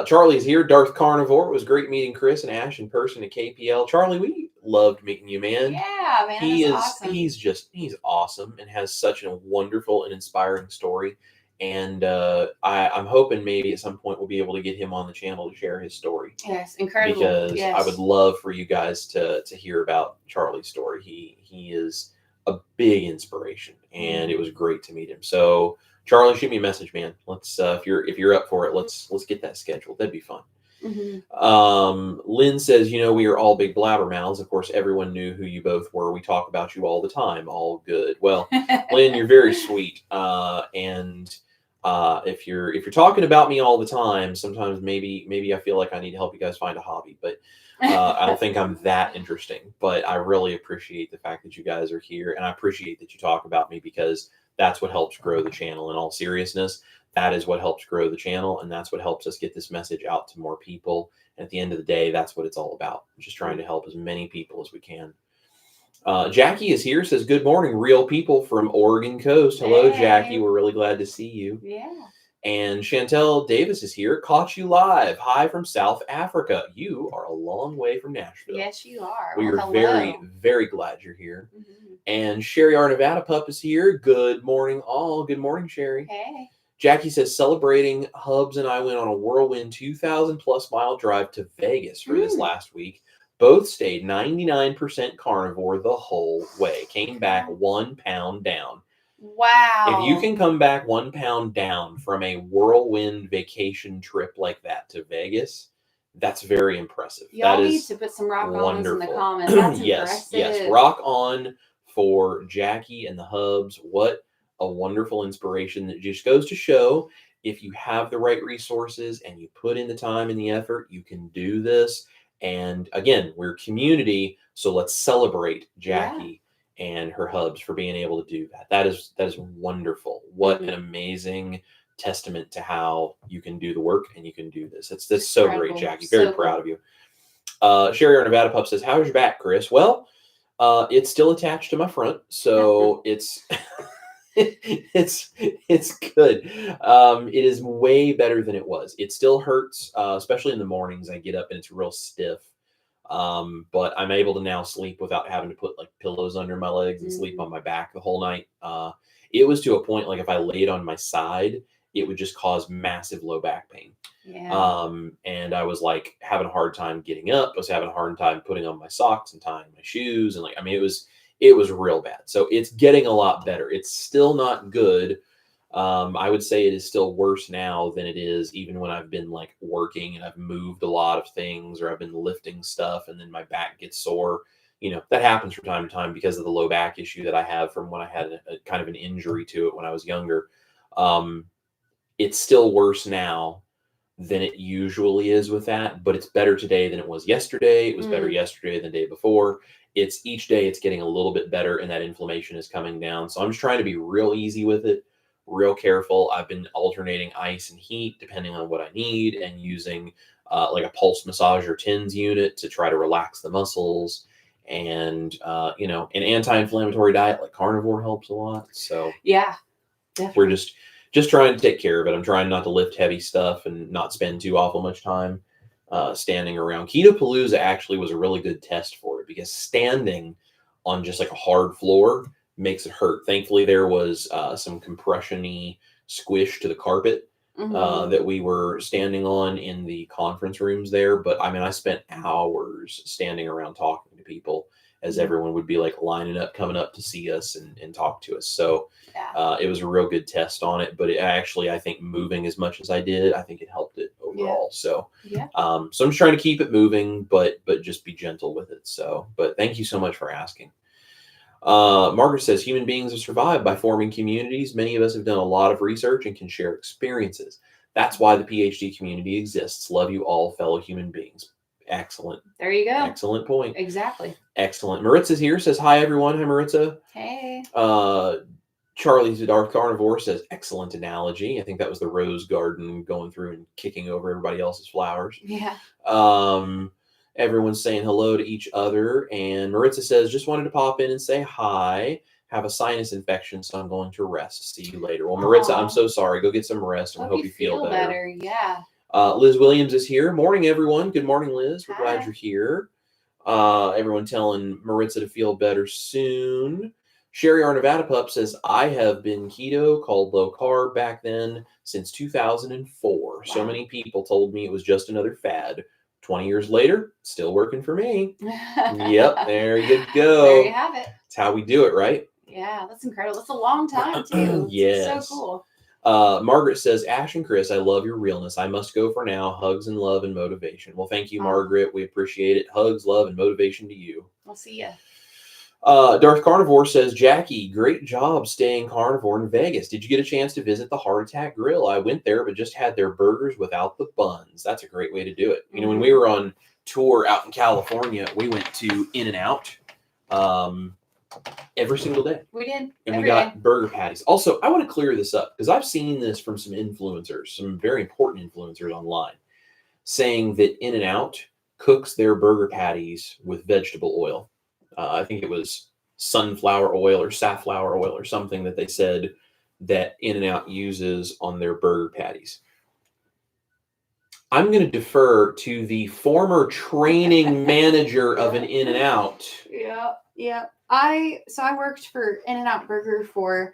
Charlie's here. Darth Carnivore. It was great meeting Chris and Ash in person at KPL. Charlie, we loved meeting you, man. Yeah, man. Awesome. He's awesome and has such a wonderful and inspiring story. And I'm hoping maybe at some point we'll be able to get him on the channel to share his story. Yes, incredible. Because I would love for you guys to hear about Charlie's story. He is a big inspiration, and it was great to meet him. So Charlie, shoot me a message, man. Let's if you're up for it, let's get that scheduled. That'd be fun. Lynn says, we are all big blabbermouths. Of course, everyone knew who you both were. We talk about you all the time. All good. Well, Lynn, you're very sweet. And if you're talking about me all the time, sometimes maybe I feel like I need to help you guys find a hobby, but I don't think I'm that interesting. But I really appreciate the fact that you guys are here, and I appreciate that you talk about me, because that's what helps grow the channel. In all seriousness, that is what helps grow the channel, and that's what helps us get this message out to more people. And at the end of the day, that's what it's all about. Just trying to help as many people as we can. Jackie is here, says, good morning, real people from Oregon coast. Hello, hey. Jackie. We're really glad to see you. Yeah. And Chantel Davis is here. Caught you live. Hi from South Africa. You are a long way from Nashville. Yes, you are. We are very, very glad you're here. And Sherry, our Nevada pup, is here. Good morning, all. Good morning, Sherry. Hey. Jackie says, celebrating, Hubs and I went on a whirlwind 2,000+ mile drive to Vegas for this last week. Both stayed 99% carnivore the whole way. Came back 1 pound down. Wow. If you can come back 1 pound down from a whirlwind vacation trip like that to Vegas, that's very impressive. Y'all need to put some rock ons in the comments. That's yes, impressive. Yes. Rock on for Jackie and the Hubs. What a wonderful inspiration. That just goes to show, if you have the right resources and you put in the time and the effort, you can do this. And again, we're community, so let's celebrate Jackie and her Hubs for being able to do that. That is wonderful. What an amazing testament to how you can do the work and you can do this. That's so great, Jackie. Very proud of you. Sherry, our Nevada pup, says, how's your back, Chris? Well, it's still attached to my front, so it's it's good. It is way better than it was. It still hurts, especially in the mornings. I get up and it's real stiff. But I'm able to now sleep without having to put like pillows under my legs and sleep on my back the whole night. It was to a point, like if I laid on my side, it would just cause massive low back pain. Yeah. And I was like having a hard time getting up. I was having a hard time putting on my socks and tying my shoes. And it was real bad. So it's getting a lot better. It's still not good. I would say it is still worse now than it is even when I've been like working and I've moved a lot of things, or I've been lifting stuff and then my back gets sore. That happens from time to time because of the low back issue that I have from when I had a kind of an injury to it when I was younger. It's still worse now than it usually is with that, but it's better today than it was yesterday. It was better yesterday than the day before. It's each day it's getting a little bit better and that inflammation is coming down. So I'm just trying to be real easy with it, real careful. I've been alternating ice and heat depending on what I need, and using like a pulse massager TENS unit to try to relax the muscles. And an anti-inflammatory diet like carnivore helps a lot. So yeah, definitely. We're just trying to take care of it. I'm trying not to lift heavy stuff and not spend too awful much time standing around. Keto-Palooza actually was a really good test for it, because standing on just like a hard floor makes it hurt. Thankfully, there was some compression-y squish to the carpet that we were standing on in the conference rooms there. But I spent hours standing around talking to people as everyone would be like lining up, coming up to see us and talk to us. So it was a real good test on it. But I think moving as much as I did, I think it helped it overall. So I'm just trying to keep it moving, but just be gentle with it. So, but thank you so much for asking. Margaret says, human beings have survived by forming communities. Many of us have done a lot of research and can share experiences. That's why the PhD community exists. Love you all, fellow human beings. Excellent. There you go. Excellent point. Exactly. Excellent. Maritza's here, says, hi, everyone. Hi, Maritza. Hey. Charlie's the Darth Carnivore says, excellent analogy. I think that was the rose garden going through and kicking over everybody else's flowers. Yeah. Everyone's saying hello to each other. And Maritza says, just wanted to pop in and say hi. Have a sinus infection, so I'm going to rest. See you later. Well, Maritza, I'm so sorry. Go get some rest, and we hope you feel better. Yeah. Liz Williams is here. Morning, everyone. Good morning, Liz. We're Hi. glad you're here. Everyone telling Maritza to feel better soon. Sherry R. Nevada Pup says, I have been keto, called low carb back then, since 2004. Wow. So many people told me it was just another fad. 20 years later, still working for me. Yep, there you go. There you have it. That's how we do it, right? Yeah, that's incredible. That's a long time, too. Yes. So cool. Margaret says, Ash and Chris, I love your realness. I must go for now. Hugs and love and motivation. Well, thank you, Margaret. We appreciate it. Hugs, love, and motivation to you. I'll see ya. Darth Carnivore says, Jackie, great job staying carnivore in Vegas. Did you get a chance to visit the Heart Attack Grill? I went there, but just had their burgers without the buns. That's a great way to do it. You know, when we were on tour out in California, we went to In-N-Out every single day. We did. And we got burger patties. Also, I want to clear this up because I've seen this from some influencers, some very important influencers online, saying that In-N-Out cooks their burger patties with vegetable oil. I think it was sunflower oil or safflower oil or something that they said that In-N-Out uses on their burger patties. I'm going to defer to the former training manager of an In-N-Out. Yeah. I worked for In-N-Out Burger for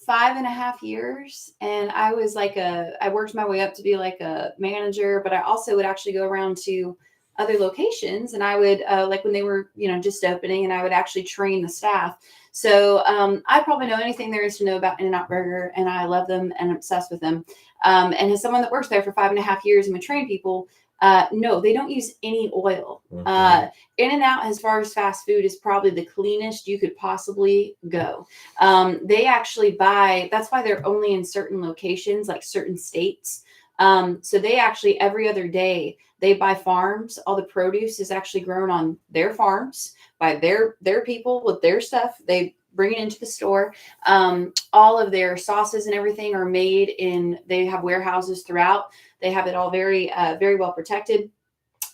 5.5 years, and I worked my way up to be like a manager, but I also would actually go around to other locations, and I would like when they were, just opening, and I would actually train the staff. So I probably know anything there is to know about In-N-Out Burger, and I love them and I'm obsessed with them. And as someone that works there for 5.5 years and would train people, no, they don't use any oil. In-N-Out, as far as fast food, is probably the cleanest you could possibly go. They actually buy, that's why they're only in certain locations, like certain states. So they actually, every other day, they buy farms. All the produce is actually grown on their farms by their people with their stuff. They bring it into the store. All of their sauces and everything are made they have warehouses throughout. They have it all very, very well protected.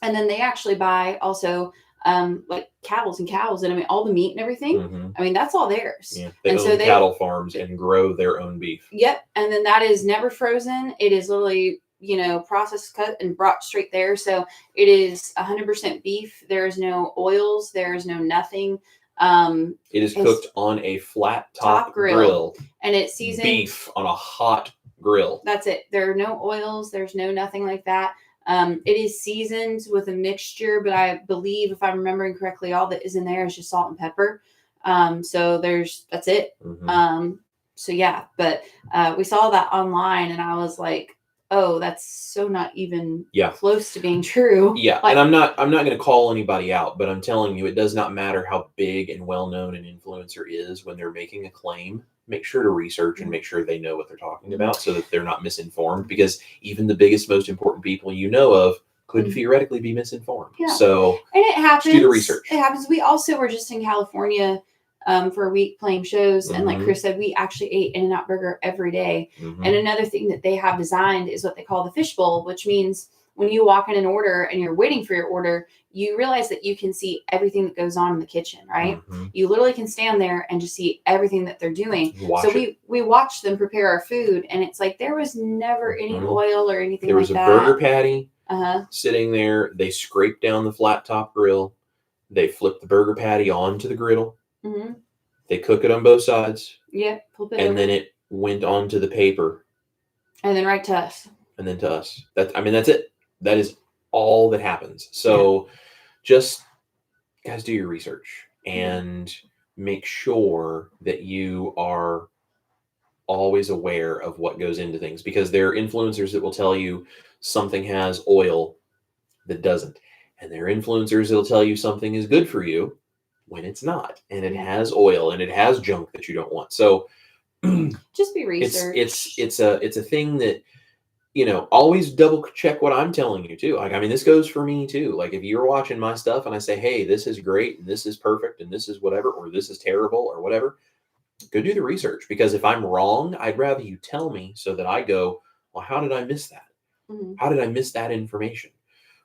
And then they actually buy also like cows, and I mean, all the meat and everything. I mean, that's all theirs. Yeah, they own cattle farms and grow their own beef. Yep. And then that is never frozen. It is literally, processed, cut, and brought straight there. So it is 100% beef. There is no oils. There is no nothing. It is cooked on a flat top grill. And it's seasoned. Beef on a hot grill. That's it. There are no oils. There's no nothing like that. It is seasoned with a mixture, but I believe, if I'm remembering correctly, all that is in there is just salt and pepper. So that's it. So yeah, but we saw that online, and I was like, oh, that's so not even close to being true. Yeah, and I'm not going to call anybody out, but I'm telling you, it does not matter how big and well-known an influencer is when they're making a claim. Make sure to research and make sure they know what they're talking about so that they're not misinformed, because even the biggest, most important people you know of could theoretically be misinformed. Yeah. So and it happens. Do the research. It happens. We also were just in California for a week playing shows. And like Chris said, we actually ate In-N-Out Burger every day. And another thing that they have designed is what they call the fishbowl, which means when you walk in an order and you're waiting for your order, you realize that you can see everything that goes on in the kitchen, right? You literally can stand there and just see everything that they're doing. We watched them prepare our food, and it's like there was never any oil or anything like that. There was a burger patty sitting there. They scraped down the flat top grill. They flipped the burger patty onto the griddle. They cook it on both sides. Yeah, flip it and over. Then it went onto the paper. And then right to us. And then to us. That's it. That is all that happens. So just, guys, do your research and make sure that you are always aware of what goes into things, because there are influencers that will tell you something has oil that doesn't. And there are influencers that will tell you something is good for you when it's not. And it has oil and it has junk that you don't want. So just be research. It's a thing that, always double check what I'm telling you too. Like, I mean, this goes for me too. Like, if you're watching my stuff and I say, hey, this is great and this is perfect and this is whatever, or this is terrible or whatever, go do the research. Because if I'm wrong, I'd rather you tell me so that I go, well, how did I miss that? How did I miss that information?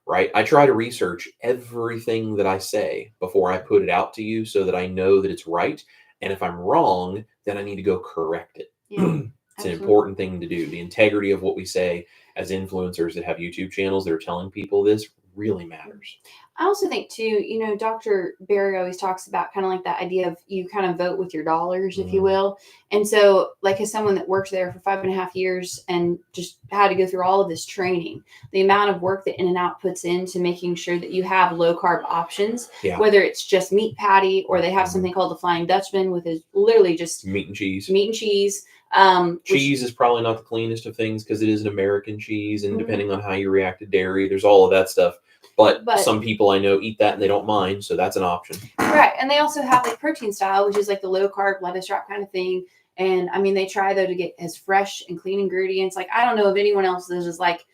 right? I try to research everything that I say before I put it out to you so that I know that it's right. And if I'm wrong, then I need to go correct it. Yeah, It's an important thing to do. The integrity of what we say as influencers that have YouTube channels that are telling people this really matters. I also think too, Dr. Barry always talks about kind of like that idea of you kind of vote with your dollars, if you will. And so, like, as someone that worked there for 5.5 years and just had to go through all of this training, the amount of work that In-N-Out puts into making sure that you have low carb options, whether it's just meat patty or they have something called the Flying Dutchman, with is literally just meat and cheese. Cheese is probably not the cleanest of things because it is an American cheese, and depending on how you react to dairy, there's all of that stuff. But some people I know eat that and they don't mind, so that's an option. Right, and they also have like protein style, which is like the low carb lettuce wrap kind of thing. And I mean, they try though to get as fresh and clean ingredients. Like, I don't know if anyone else is like,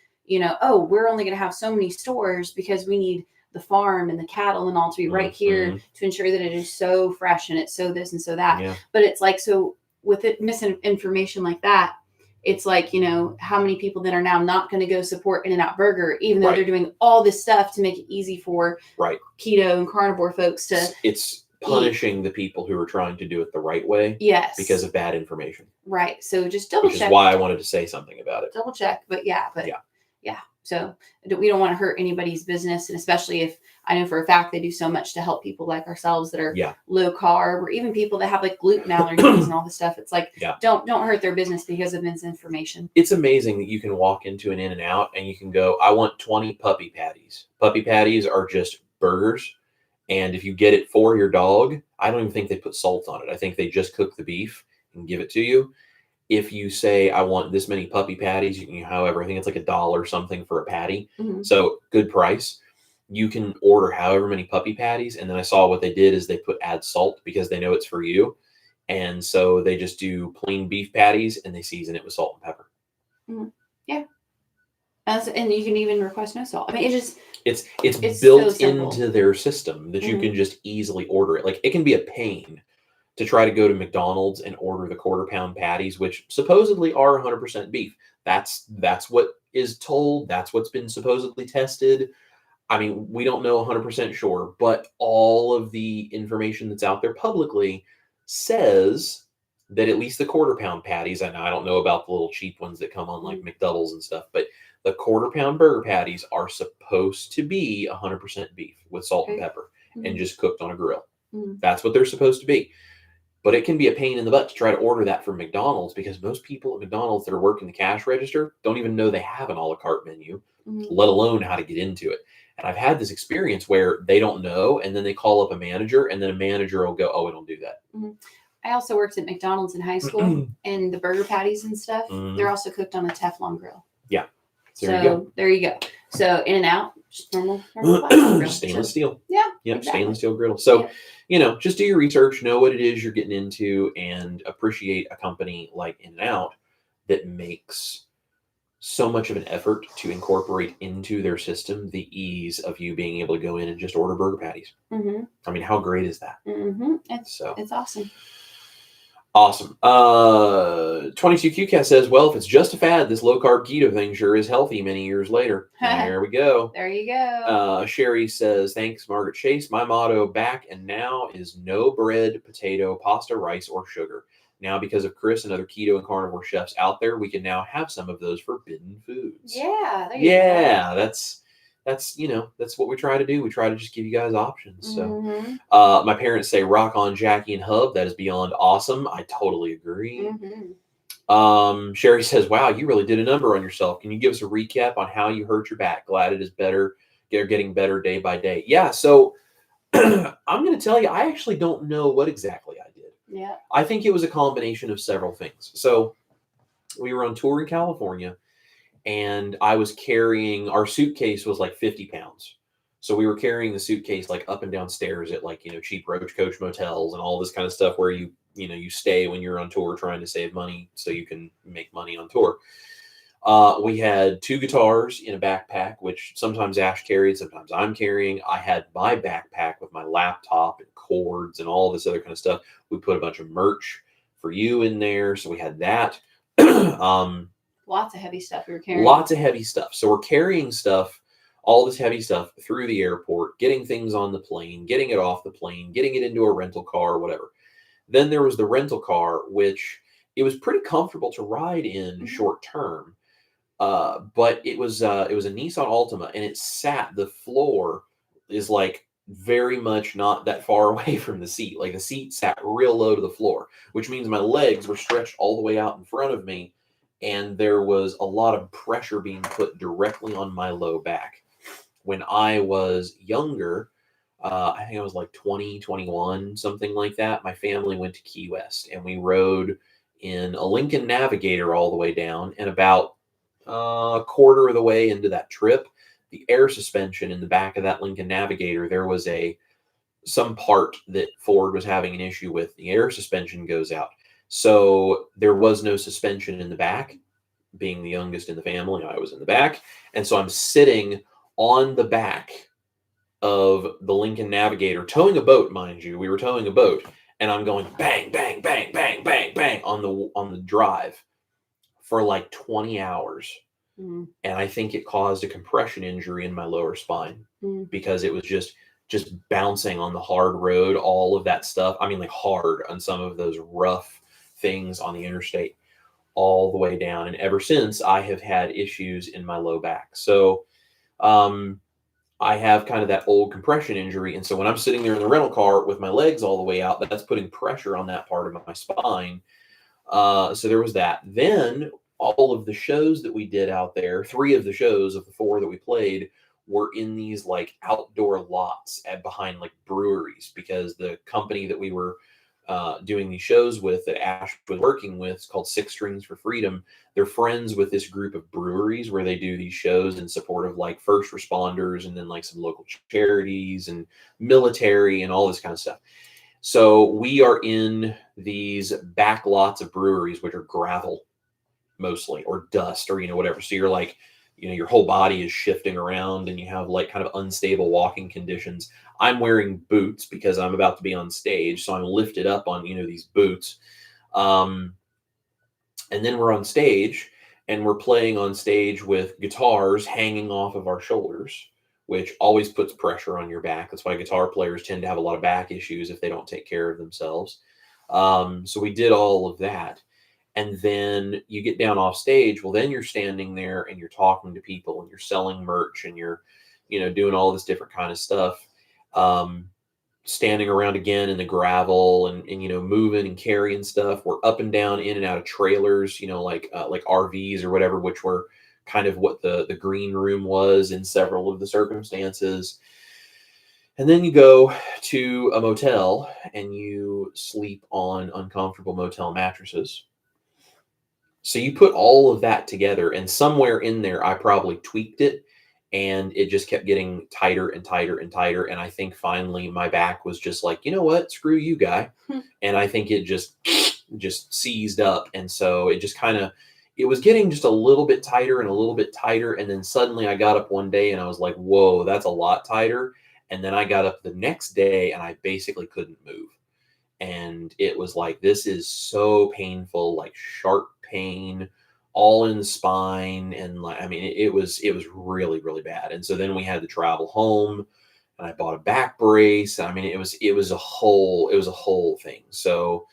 oh, we're only going to have so many stores because we need the farm and the cattle and all to be right here to ensure that it is so fresh and it's so this and so that. Yeah. But it's like, so with it misinformation like that, it's like, how many people that are now not going to go support In-N-Out Burger, even though they're doing all this stuff to make it easy for keto and carnivore folks to It's punishing the people who are trying to do it the right way. Yes. Because of bad information. Right. So just double check. Which is why I wanted to say something about it. Double check. But yeah. So we don't want to hurt anybody's business. And especially if I know for a fact they do so much to help people like ourselves that are low carb, or even people that have like gluten allergies and all this stuff. It's like, don't hurt their business because of misinformation. It's amazing that you can walk into an In-N-Out and you can go, I want 20 puppy patties. Puppy patties are just burgers. And if you get it for your dog, I don't even think they put salt on it. I think they just cook the beef and give it to you. If you say, I want this many puppy patties, however, I think it's like $1 something for a patty. So good price. You can order however many puppy patties. And then I saw what they did is they add salt because they know it's for you. And so they just do plain beef patties and they season it with salt and pepper. Yeah. And you can even request no salt. I mean, it's built so into their system that you can just easily order it. Like, it can be a pain to try to go to McDonald's and order the quarter-pound patties, which supposedly are 100% beef. That's what is told. That's what's been supposedly tested. I mean, we don't know 100% sure, but all of the information that's out there publicly says that at least the quarter-pound patties, and I don't know about the little cheap ones that come on like McDoubles and stuff, but the quarter-pound burger patties are supposed to be 100% beef with salt and pepper and just cooked on a grill. That's what they're supposed to be. But it can be a pain in the butt to try to order that from McDonald's because most people at McDonald's that are working the cash register don't even know they have an a la carte menu, let alone how to get into it. And I've had this experience where they don't know, and then they call up a manager, and then a manager will go, oh, we don't do that. I also worked at McDonald's in high school, and the burger patties and stuff, they're also cooked on a Teflon grill. Yeah. There you go. So In-N-Out, just normal stainless steel. Yeah. Yep, exactly. Stainless steel griddle. So, just do your research, know what it is you're getting into, and appreciate a company like In-N-Out that makes so much of an effort to incorporate into their system the ease of you being able to go in and just order burger patties. I mean, how great is that? It's awesome. Awesome. 22QCat says, well, if it's just a fad, this low-carb keto thing sure is healthy many years later. There we go. There you go. Sherry says, thanks, Margaret Chase. My motto back and now is no bread, potato, pasta, rice, or sugar. Now, because of Chris and other keto and carnivore chefs out there, we can now have some of those forbidden foods. Yeah. There you go. That's what we try to do. We try to just give you guys options. So my parents say rock on Jackie and Hub. That is beyond awesome. I totally agree. Sherry says, wow, you really did a number on yourself. Can you give us a recap on how you hurt your back? Glad it is better. You're getting better day by day. Yeah. So I'm going to tell you, I actually don't know what exactly I did. Yeah. I think it was a combination of several things. So we were on tour in California, and I was carrying, our suitcase was like 50 pounds. So we were carrying the suitcase like up and down stairs at like, cheap roach coach motels and all this kind of stuff where you stay when you're on tour trying to save money so you can make money on tour. We had 2 guitars in a backpack, which sometimes Ash carried, sometimes I'm carrying. I had my backpack with my laptop and cords and all this other kind of stuff. We put a bunch of merch for you in there. So we had that. Lots of heavy stuff we were carrying. Lots of heavy stuff. So we're carrying stuff all this heavy stuff through the airport, getting things on the plane, getting it off the plane, getting it into a rental car, whatever. Then there was the rental car, which it was pretty comfortable to ride in short term. But it was a Nissan Altima, and the floor is like very much not that far away from the seat. Like the seat sat real low to the floor, which means my legs were stretched all the way out in front of me, and there was a lot of pressure being put directly on my low back. When I was younger, I think I was like 20, 21, something like that. My family went to Key West, and we rode in a Lincoln Navigator all the way down, and about a quarter of the way into that trip, the air suspension in the back of that Lincoln Navigator, there was some part that Ford was having an issue with. The air suspension goes out. So there was no suspension in the back. Being the youngest in the family, I was in the back. And so I'm sitting on the back of the Lincoln Navigator, towing a boat, mind you. We were towing a boat, and I'm going bang, bang, bang, bang, bang, bang on the drive for like 20 hours. And I think it caused a compression injury in my lower spine because it was just bouncing on the hard road, all of that stuff. I mean, like hard on some of those rough things on the interstate all the way down. And ever since, I have had issues in my low back. So I have kind of that old compression injury. And so when I'm sitting there in the rental car with my legs all the way out, that's putting pressure on that part of my spine. So there was that. Then all of the shows that we did out there, 3 of the shows of the 4 that we played were in these like outdoor lots behind like breweries, because the company that we were doing these shows with, that Ash was working with, is called Six Strings for Freedom. They're friends with this group of breweries where they do these shows in support of like first responders, and then like some local charities and military and all this kind of stuff. So we are in these back lots of breweries, which are gravel mostly, or dust, or, whatever. So you're like, your whole body is shifting around, and you have like kind of unstable walking conditions. I'm wearing boots because I'm about to be on stage. So I'm lifted up on, these boots. And then we're on stage, and we're playing on stage with guitars hanging off of our shoulders, which always puts pressure on your back. That's why guitar players tend to have a lot of back issues if they don't take care of themselves. So we did all of that. And then you get down off stage. Well, then you're standing there and you're talking to people, and you're selling merch, and you're, doing all this different kind of stuff. Standing around again in the gravel, and moving and carrying stuff. We're up and down, in and out of trailers, like RVs or whatever, which were kind of what the green room was in several of the circumstances. And then you go to a motel, and you sleep on uncomfortable motel mattresses. So you put all of that together, and somewhere in there, I probably tweaked it, and it just kept getting tighter and tighter and tighter. And I think finally my back was just like, you know what, screw you, guy. And I think it just seized up. And so it just it was getting just a little bit tighter and a little bit tighter. And then suddenly I got up one day, and I was like, whoa, that's a lot tighter. And then I got up the next day, and I basically couldn't move. And it was like, this is so painful, like sharp pain all in the spine. And like, it was really, really bad. And so then we had to travel home, and I bought a back brace. It was a whole thing. So,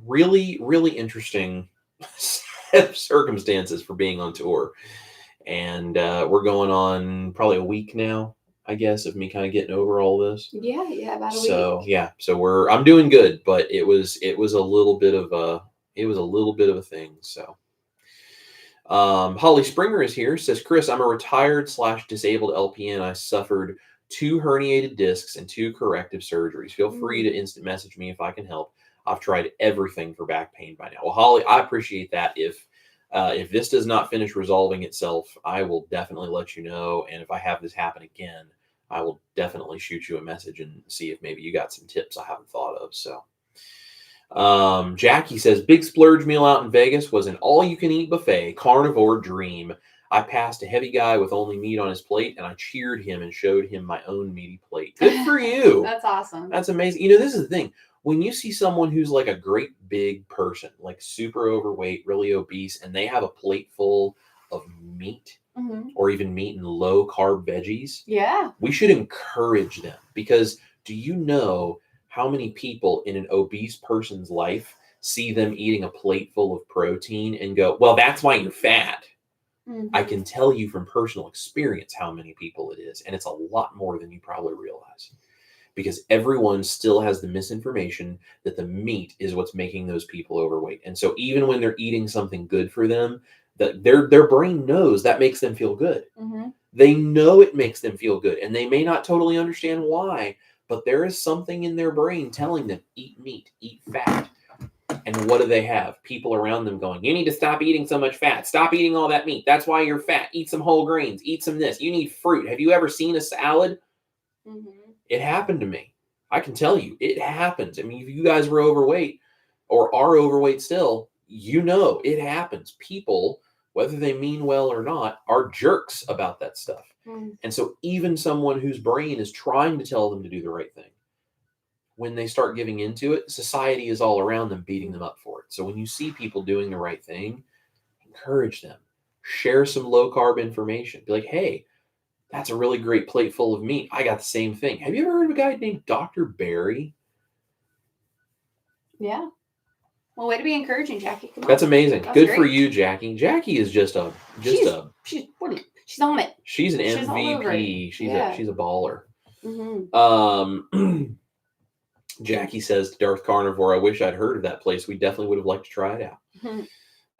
really, really interesting set of circumstances for being on tour. And, we're going on probably a week now, I guess, of me kind of getting over all this. Yeah, about a week. So yeah, so I'm doing good, but it was a little bit of a thing. So, Holly Springer is here. Says, Chris, I'm a retired / disabled LPN. I suffered 2 herniated discs and 2 corrective surgeries. Feel free to instant message me if I can help. I've tried everything for back pain by now. Well, Holly, I appreciate that. If this does not finish resolving itself, I will definitely let you know. And if I have this happen again, I will definitely shoot you a message and see if maybe you got some tips I haven't thought of. So, Jackie says, big splurge meal out in Vegas was an all-you-can-eat buffet, carnivore dream. I passed a heavy guy with only meat on his plate, and I cheered him and showed him my own meaty plate. Good for you. That's awesome. That's amazing. This is the thing. When you see someone who's like a great big person, like super overweight, really obese, and they have a plate full of meat, or even meat and low carb veggies, Yeah. we should encourage them, because do you know how many people in an obese person's life see them eating a plate full of protein and go, well, that's why you're fat? I can tell you from personal experience how many people it is, and it's a lot more than you probably realize, because everyone still has the misinformation that the meat is what's making those people overweight. And so even when they're eating something good for them, that their brain knows that makes them feel good. They know it makes them feel good, and they may not totally understand why, but there is something in their brain telling them, eat meat, eat fat. And what do they have? People around them going, you need to stop eating so much fat. Stop eating all that meat. That's why you're fat. Eat some whole grains. Eat some this. You need fruit. Have you ever seen a salad? It happened to me. I can tell you, it happens. I mean, if you guys were overweight or are overweight still, you know it happens. People, whether they mean well or not, are jerks about that stuff. And so even someone whose brain is trying to tell them to do the right thing, when they start giving into it, society is all around them beating them up for it. So when you see people doing the right thing, encourage them. Share some low carb information. Be like, hey, that's a really great plate full of meat. I got the same thing. Have you ever heard of a guy named Dr. Barry? Yeah. Well, way to be encouraging, Jackie. Come on. That's amazing. That's Good great. for you, Jackie. Jackie is she's on it. She's an She's all over it. MVP. She's a baller. Jackie says to Darth Carnivore, I wish I'd heard of that place. We definitely would have liked to try it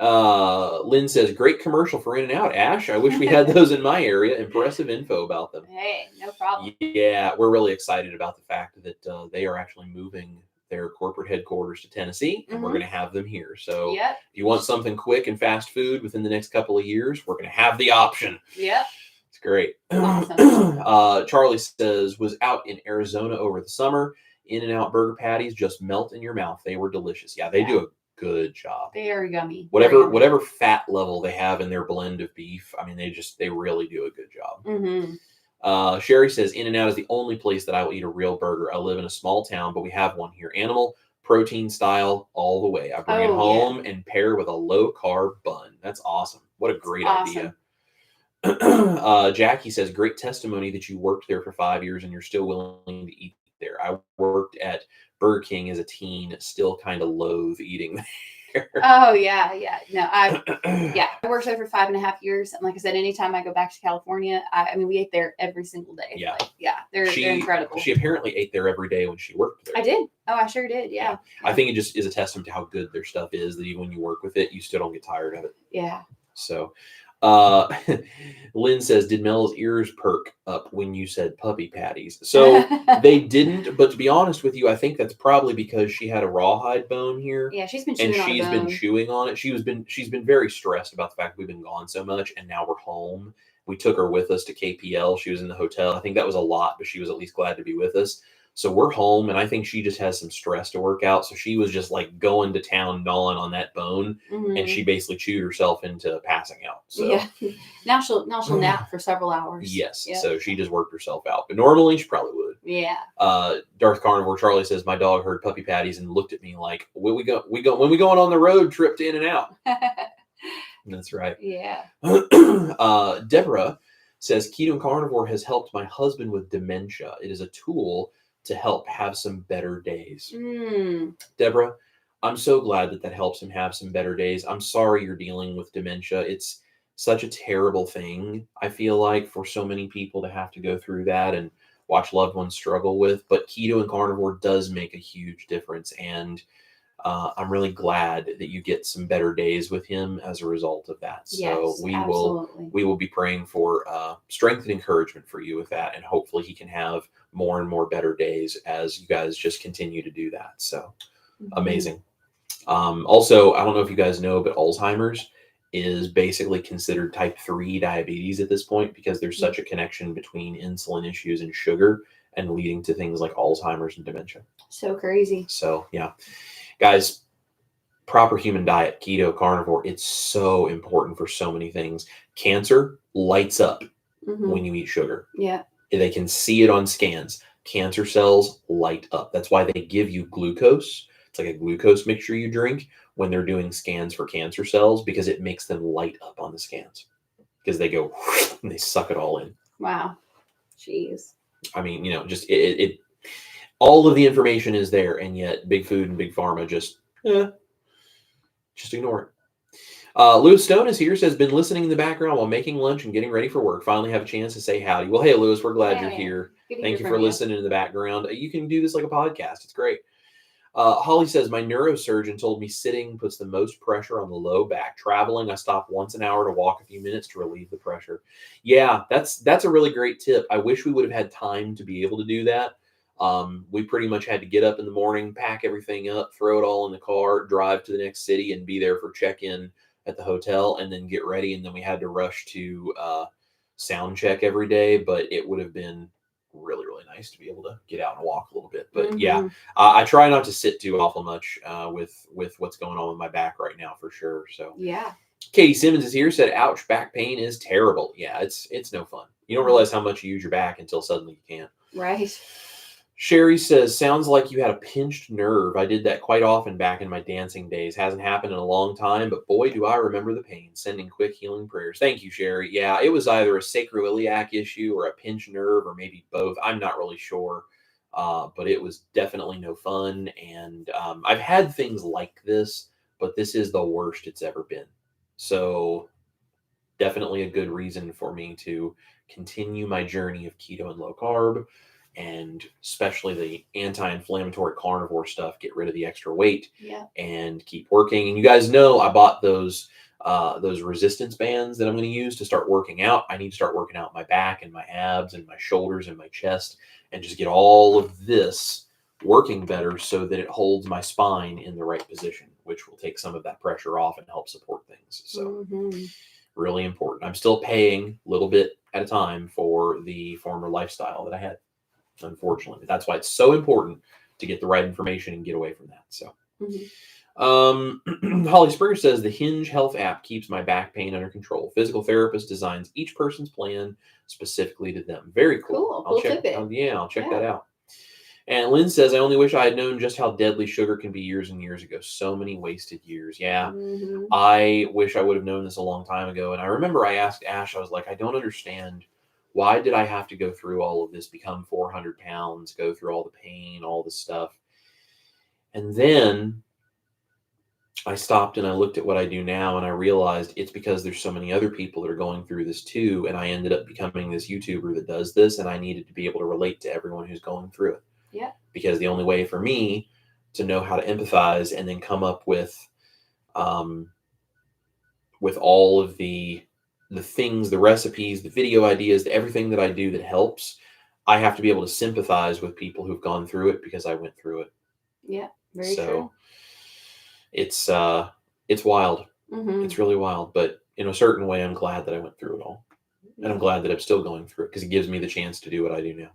out. Lynn says, great commercial for In-N-Out, Ash. I wish we had those in my area. Impressive info about them. Hey, no problem. Yeah, we're really excited about the fact that they are actually moving their corporate headquarters to Tennessee, and we're going to have them here. So if you want something quick and fast food within the next couple of years, we're going to have the option. Yep. It's great. Awesome. Charlie says, was out in Arizona over the summer. In-N-Out burger patties just melt in your mouth. They were delicious. Yeah, they do a good job. They are yummy. Whatever fat level they have in their blend of beef, I mean, they really do a good job. Sherry says, In-N-Out is the only place that I will eat a real burger. I live in a small town, but we have one here. Animal, protein style, all the way. I bring it home and pair with a low carb bun. That's awesome. What a great idea. Jackie says, great testimony that you worked there for 5 years and you're still willing to eat there. I worked at Burger King as a teen, still kind of loathe eating there. Oh yeah. No, I worked there for 5.5 years, and like I said, anytime I go back to California, I mean, we ate there every single day. Yeah, they're incredible. She apparently ate there every day when she worked there. I did. Oh, I sure did. Yeah. I think it just is a testament to how good their stuff is that even when you work with it, you still don't get tired of it. Yeah. So. Lynn says, did Mel's ears perk up when you said puppy patties? So they didn't, but to be honest with you, I think that's probably because she had a rawhide bone here. Yeah, she's been chewing on it. She's been very stressed about the fact we've been gone so much, and now we're home. We took her with us to KPL. She was in the hotel. I think that was a lot, but she was at least glad to be with us. So we're home, and I think she just has some stress to work out. So she was just like going to town, gnawing on that bone, and she basically chewed herself into passing out. So yeah, now she'll nap for several hours. Yes, so she just worked herself out. But normally she probably would. Yeah. Darth Carnivore Charlie says, my dog heard puppy patties and looked at me like, when we going on the road trip to In-N-Out. That's right. Yeah. Deborah says, Keto and Carnivore has helped my husband with dementia. It is a tool to help have some better days. Deborah, I'm so glad that helps him have some better days. I'm sorry you're dealing with dementia. It's such a terrible thing, I feel like, for so many people to have to go through that and watch loved ones struggle with. But Keto and Carnivore does make a huge difference. And I'm really glad that you get some better days with him as a result of that. So we will be praying for strength and encouragement for you with that. And hopefully he can have more and more better days as you guys just continue to do that. So amazing. Also, I don't know if you guys know, but Alzheimer's is basically considered type 3 diabetes at this point, because there's such a connection between insulin issues and sugar and leading to things like Alzheimer's and dementia. So crazy. So yeah, guys, proper human diet, keto, carnivore, it's so important for so many things. Cancer lights up when you eat sugar. Yeah. They can see it on scans. Cancer cells light up. That's why they give you glucose. It's like a glucose mixture you drink when they're doing scans for cancer cells, because it makes them light up on the scans. because they go and they suck it all in. Wow. Jeez. I mean, just it all of the information is there, and yet big food and big pharma just ignore it. Lewis Stone is here, says, been listening in the background while making lunch and getting ready for work. Finally have a chance to say howdy. Well, hey, Lewis, we're glad you're here. Thank you for listening in the background. You can do this like a podcast. It's great. Holly says, my neurosurgeon told me sitting puts the most pressure on the low back. Traveling, I stop once an hour to walk a few minutes to relieve the pressure. Yeah, that's a really great tip. I wish we would have had time to be able to do that. We pretty much had to get up in the morning, pack everything up, throw it all in the car, drive to the next city, and be there for check-in at the hotel, and then get ready. And then we had to rush to sound check every day, but it would have been really, really nice to be able to get out and walk a little bit. But yeah, I try not to sit too awful much with what's going on with my back right now, for sure. So yeah. Katie Simmons is here, said, ouch, back pain is terrible. Yeah, it's no fun. You don't realize how much you use your back until suddenly you can't. Right. Sherry says, sounds like you had a pinched nerve. I did that quite often back in my dancing days. Hasn't happened in a long time, but boy, do I remember the pain. Sending quick healing prayers. Thank you, Sherry. Yeah, it was either a sacroiliac issue or a pinched nerve or maybe both. I'm not really sure, but it was definitely no fun. And I've had things like this, but this is the worst it's ever been. So definitely a good reason for me to continue my journey of keto and low carb. And especially the anti-inflammatory carnivore stuff, get rid of the extra weight and keep working. And you guys know I bought those resistance bands that I'm going to use to start working out. I need to start working out my back and my abs and my shoulders and my chest and just get all of this working better so that it holds my spine in the right position, which will take some of that pressure off and help support things. So really important. I'm still paying a little bit at a time for the former lifestyle that I had. Unfortunately, that's why it's so important to get the right information and get away from that. So, Holly Springer says the Hinge Health app keeps my back pain under control. Physical therapist designs each person's plan specifically to them. Very cool. I'll check that out. And Lynn says, I only wish I had known just how deadly sugar can be years and years ago. So many wasted years. Yeah. I wish I would have known this a long time ago. And I remember I asked Ash, I was like, I don't understand. Why did I have to go through all of this, become 400 pounds, go through all the pain, all the stuff? And then I stopped and I looked at what I do now and I realized it's because there's so many other people that are going through this too. And I ended up becoming this YouTuber that does this, and I needed to be able to relate to everyone who's going through it. Yeah. Because the only way for me to know how to empathize and then come up with all of the things, the recipes, the video ideas, everything that I do that helps, I have to be able to sympathize with people who've gone through it because I went through it. Yeah, very true. It's wild. It's really wild, but in a certain way, I'm glad that I went through it all. And I'm glad that I'm still going through it because it gives me the chance to do what I do now.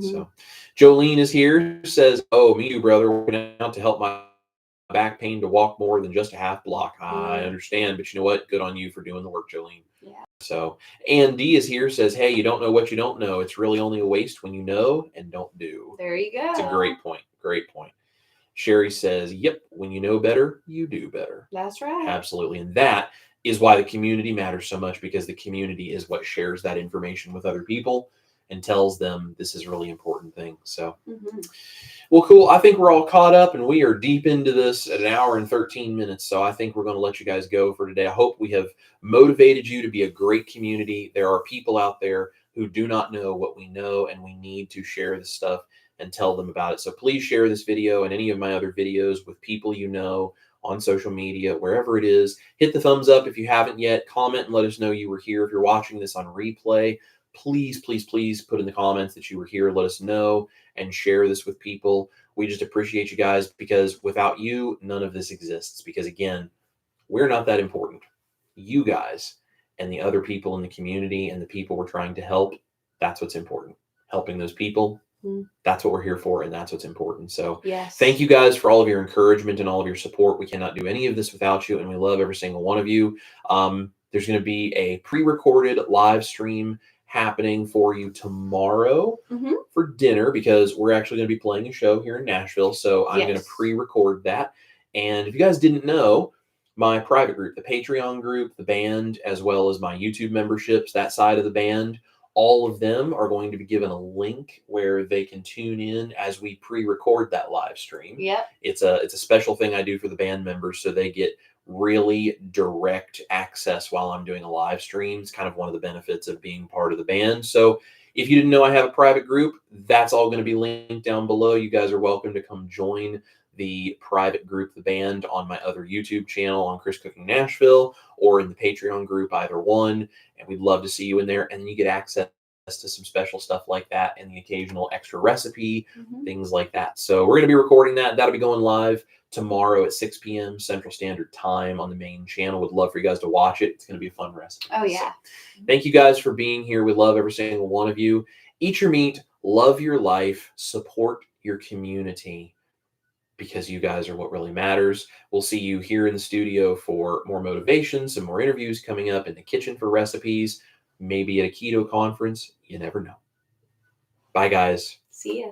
So Jolene is here, says, oh, me too, brother, working out to help my back pain to walk more than just a half block. I understand, but you know what? Good on you for doing the work, Jolene. Yeah. So Ann D is here, says, hey, you don't know what you don't know. It's really only a waste when you know and don't do. There you go. It's a great point. Great point. Sherry says, yep, when you know better, you do better. That's right. Absolutely. And that is why the community matters so much, because the community is what shares that information with other people and tells them this is a really important thing. So, well, cool. I think we're all caught up and we are deep into this at 1 hour and 13 minutes. So I think we're going to let you guys go for today. I hope we have motivated you to be a great community. There are people out there who do not know what we know, and we need to share this stuff and tell them about it. So please share this video and any of my other videos with people you know on social media, wherever it is. Hit the thumbs up if you haven't yet. Comment and let us know you were here. If you're watching this on replay, please, please, please put in the comments that you were here. Let us know and share this with people. We just appreciate you guys, because without you, none of this exists. Because again, we're not that important. You guys and the other people in the community and the people we're trying to help, that's what's important. Helping those people, that's what we're here for, and that's what's important. So thank you guys for all of your encouragement and all of your support. We cannot do any of this without you, and we love every single one of you. There's going to be a pre-recorded live stream happening for you tomorrow for dinner, because we're actually going to be playing a show here in Nashville. So I'm going to pre-record that. And if you guys didn't know, my private group, the Patreon group, the band, as well as my YouTube memberships, that side of the band, all of them are going to be given a link where they can tune in as we pre-record that live stream. Yep. It's a special thing I do for the band members, so they get really direct access while I'm doing a live stream. It's kind of one of the benefits of being part of the band. So if you didn't know I have a private group, that's all going to be linked down below. You guys are welcome to come join the private group, the band, on my other YouTube channel on Chris Cooking Nashville, or in the Patreon group, either one. And we'd love to see you in there. And then you get access to some special stuff like that and the occasional extra recipe, things like that. So we're going to be recording that. That'll be going live tomorrow at 6 p.m. Central Standard Time on the main channel. Would love for you guys to watch it. It's going to be a fun recipe. Oh, yeah. So, thank you guys for being here. We love every single one of you. Eat your meat, love your life, support your community, because you guys are what really matters. We'll see you here in the studio for more motivation, some more interviews coming up, in the kitchen for recipes, maybe at a keto conference. You never know. Bye, guys. See ya.